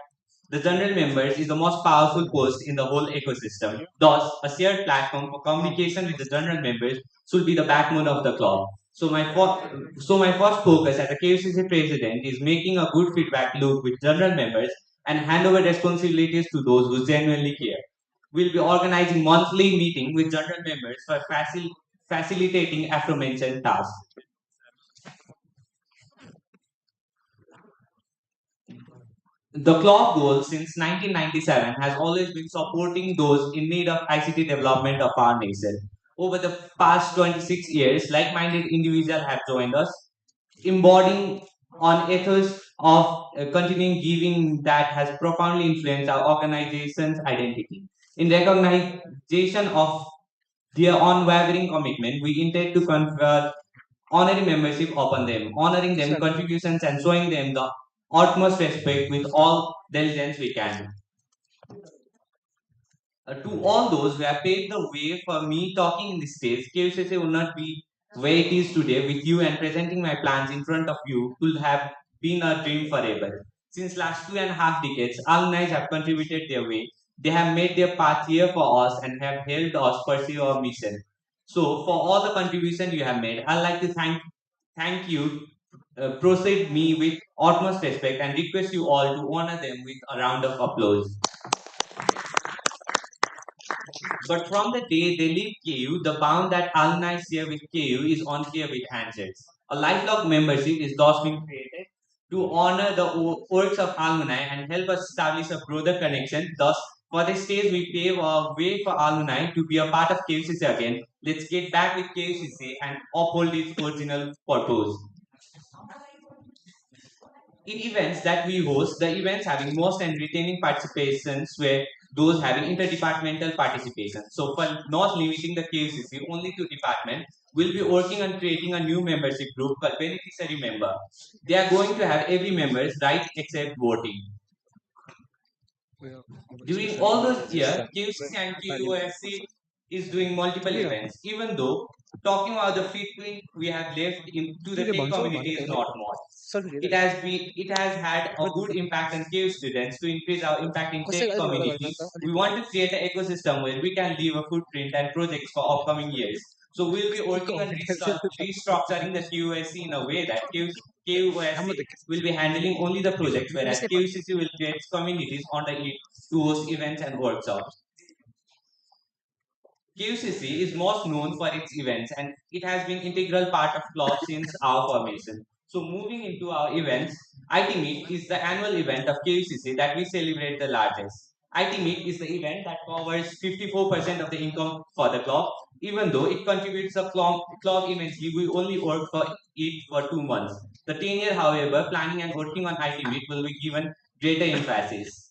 the general members is the most powerful force in the whole ecosystem. Thus, a shared platform for communication with the general members should be the backbone of the club. So my first focus as a KUCC president is making a good feedback loop with general members and hand over responsibilities to those who genuinely care. We'll be organizing monthly meeting with general members for facilitating aforementioned tasks. The club goal since 1997 has always been supporting those in need of ICT development of our nation. Over the past 26 years, like-minded individuals have joined us, embodying on ethos of continuing giving that has profoundly influenced our organization's identity. In recognition of their unwavering commitment, we intend to confer honorary membership upon them, honoring them contributions and showing them the utmost respect with all diligence we can. To all those who have paved the way for me talking in this stage, KUCC would not be where it is today with you, and presenting my plans in front of you could have been a dream forever. Since last 2.5 decades, alumni have contributed their way. They have made their path here for us and have helped us pursue our mission. So, for all the contribution you have made, I'd like to thank you. Proceed me with utmost respect and request you all to honor them with a round of applause. But from the day they leave KU, the bond that alumni share with KU is unclear with handshakes. A lifelong membership is thus being created to honor the works of alumni and help us establish a broader connection. Thus, for this stage, we pave a way for alumni to be a part of KUCC again. Let's get back with KUCC and uphold its original purpose. In events that we host, the events having most and retaining participations were those having interdepartmental participation. So for not limiting the KUCC only to department, we'll be working on creating a new membership group called beneficiary member. They are going to have every member's right except voting. During all those years, KUCC and KUSC is doing multiple events, even though talking about the footprint we have left into the tech community is not much. It has had a good impact on KU students to increase our impact in tech community. We want to create an ecosystem where we can leave a footprint and projects for upcoming years. So we'll be working on restructuring the QSC in a way that KUSC will be handling only the projects, whereas KUCC will create communities under it to host events and workshops. KUCC is most known for its events, and it has been integral part of club since our formation. So moving into our events, IT Meet is the annual event of KUCC that we celebrate the largest. IT Meet is the event that covers 54% of the income for the club. Even though it contributes the club immensely, we only work for it for 2 months. The tenure, however, planning and working on IT Meet will be given greater emphasis.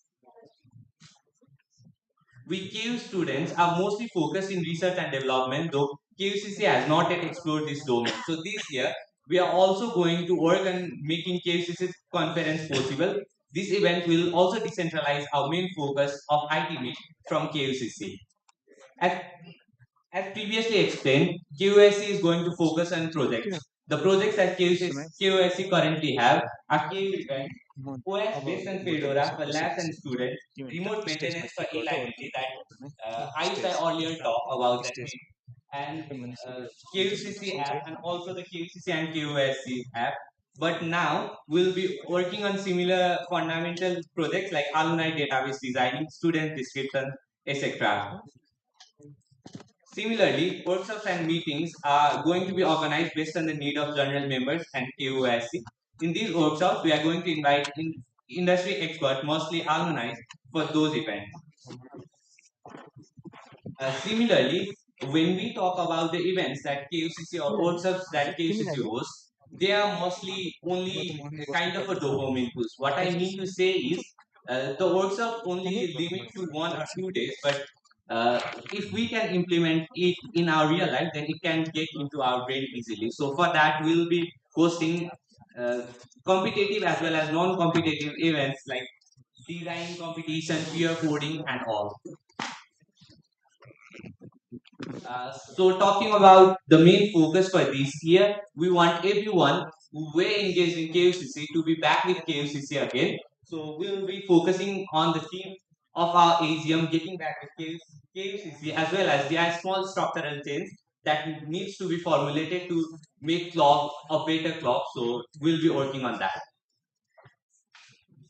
We KU students are mostly focused in research and development, though KUCC has not yet explored this domain. So this year, we are also going to work on making KUCC's conference possible. This event will also decentralize our main focus of IT Meet from KUCC. As, as previously explained, KUSC is going to focus on projects. The projects that KUSC currently have are KU events, OS based on Fedora for labs and students, remote maintenance for e-library that I used to earlier talk about that and KUCC app, and also the KUCC and KUSC app. But now we'll be working on similar fundamental projects like alumni database designing, student description, etc. Similarly, workshops and meetings are going to be organized based on the need of general members and KUSC. In these workshops, we are going to invite industry experts, mostly alumni, for those events. Similarly, when we talk about the events that KUCC or workshops that KUCC hosts, they are mostly only kind of a dopamine boost. What I mean to say is, the workshop only limit to 1 or 2 days, but if we can implement it in our real life, then it can get into our brain easily. So for that, we'll be hosting uh, competitive as well as non-competitive events like design competition, peer coding, and all. So talking about the main focus for this year, we want everyone who were engaged in KUCC to be back with KUCC again. So we'll be focusing on the theme of our AGM, getting back with KUCC, as well as there are small structural change that needs to be formulated to make clock a better clock. So we'll be working on that.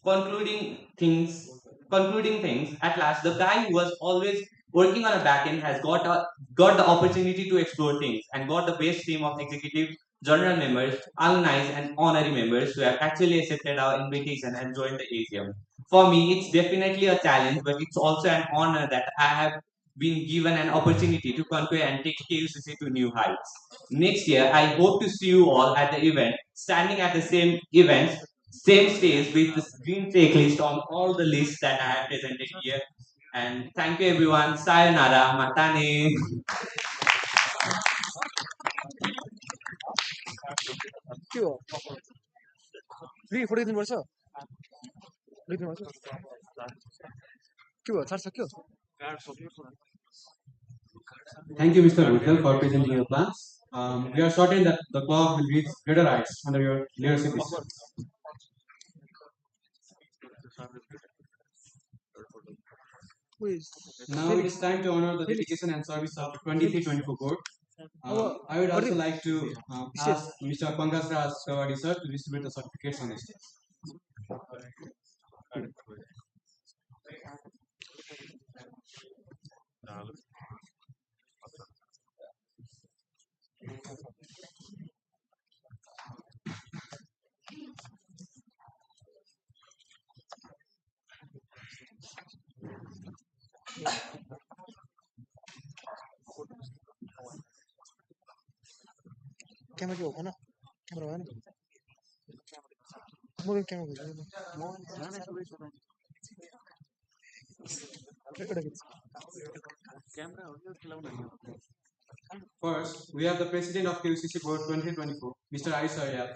Concluding things, at last, the guy who was always working on a backend has got the opportunity to explore things and got the best team of executive general members, alumni, and honorary members who have actually accepted our invitation and joined the AGM. For me, it's definitely a challenge, but it's also an honor that I have been given an opportunity to conquer and take KUCC to new heights. Next year, I hope to see you all at the event, standing at the same events, same stage with the green checklist on all the lists that I have presented here. And thank you everyone. Sayonara, matane. के हो free photo दिनुपर्छ लेख्नुपर्छ के हो charge सक्यो Thank you, Mr. Ankel, for presenting your plans. We are certain that the club will reach greater heights under your leadership. Now it's time to honor the dedication and service of 23-24 board. I would also like to ask Mr. Pankaj Raj Kawadi sir to distribute the certificates on the stage. Camera के हो न camera भएन म camera First, we have the President of KUCC Board 2024, Mr. Ayush Ayal.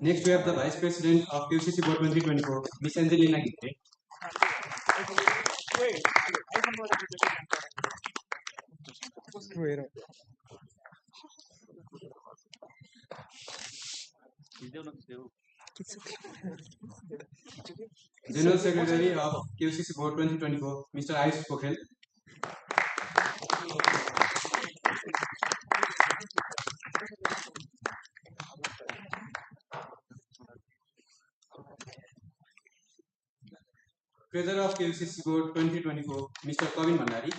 Next, we have the Vice President of KUCC Board 2024, Ms. Angelina Gitte. Her General Secretary of KUCC Board 2024, Mr. Ayush Pokhel. Treasurer of KUCC Board 2024, Mr. Kavin Mandari.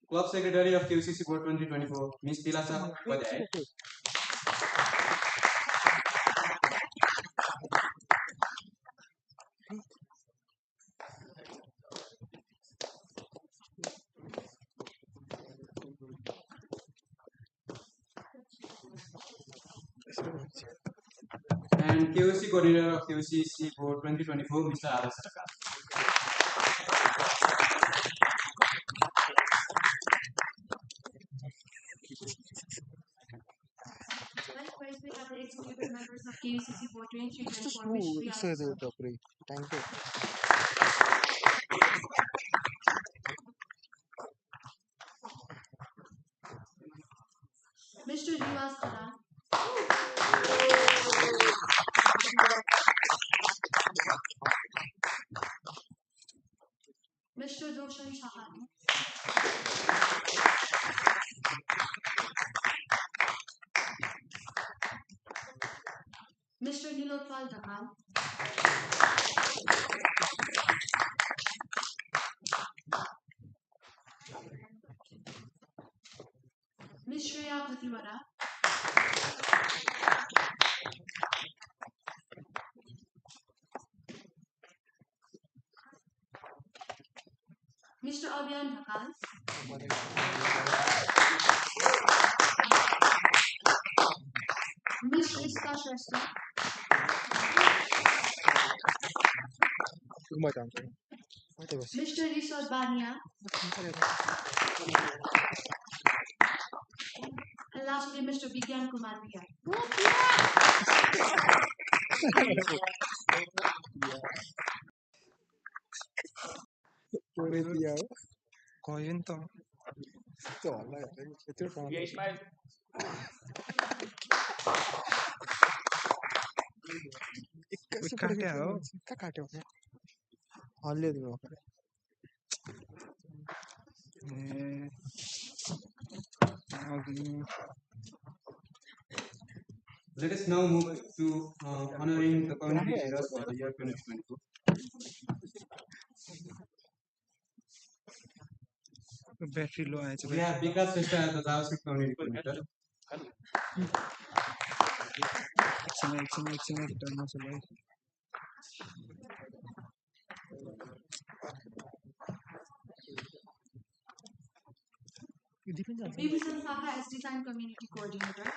Club Secretary of KUCC Board 2024, Ms. Tilasa Upadhyay. And KUCC Coordinator of KUCC Board 2024, Mr. Adas Sarkar. Likewise, we have the executive members of KUCC Board 2324, which we यस्तो are यस्तो पुरै टाइमको Vikas Khanna, Mr. Roshan Shahani, Mr. Nilotpal Dahan, Ms. Shreya Patiwara, Mr. Abhiyan Dhakal, Ms. Ishita Shrestha, Mr. Rishad Bania, and lastly Mr. Vigyan Kumar Bihar. Koyun to. Wala. Ito pa. काटे हो का काट्यो हल्ले दिनु Let us now move to honoring the community leaders for the year 2022. Battery लो आएछ We have Vikas Shrestha as the JavaScript community coordinator. एकछिन turn छ भाइ Bibhisan Saka as Design Community Coordinator.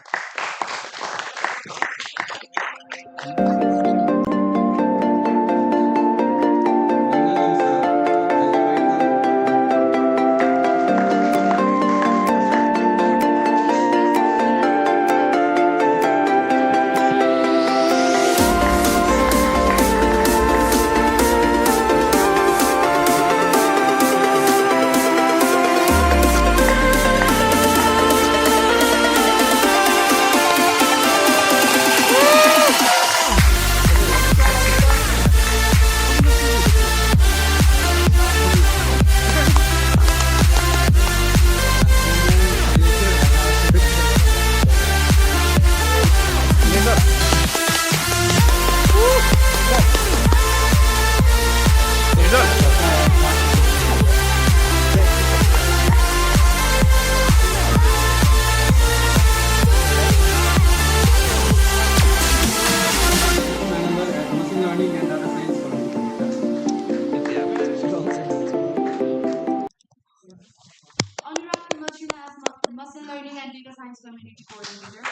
Community Coordinator.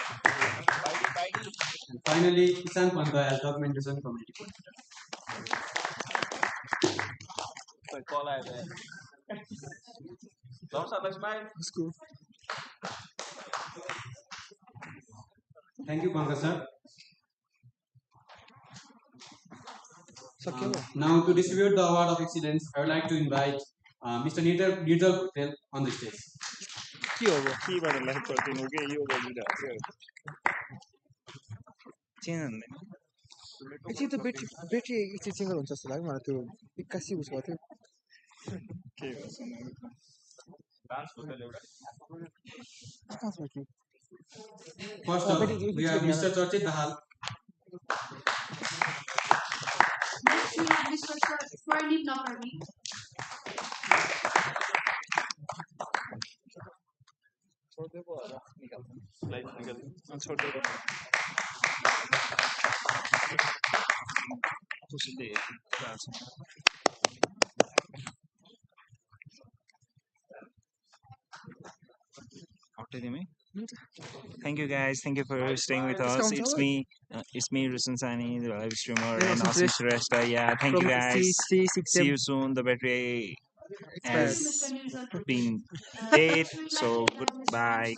And finally, Kisan Panta as Documentation Community Coordinator. Thank you, Pankaj sir. Now to distribute the award of excellence, I would like to invite Mr. Nirjal Patel on the stage. के हो केबाट live गरिदिनु के यो गरिदिरहेको थियो chain हुँदैन एकछिन त battery एकछिन single हुन्छ जस्तो लाग्यो मलाई त्यो 81 उस भएको थियो First up, we have Mr. Charchit Dahal. Next we have Mr. Swarnip Nakarni. छोड़ दे वो निकल लाइट निकल छोड़ दे कुछ दे Thank you guys. Thank you for staying with us. It's me, Rusan Sani, the live streamer, and Asim Shrestha. Yeah, thank you guys. See you soon. The battery has been dead, so goodbye.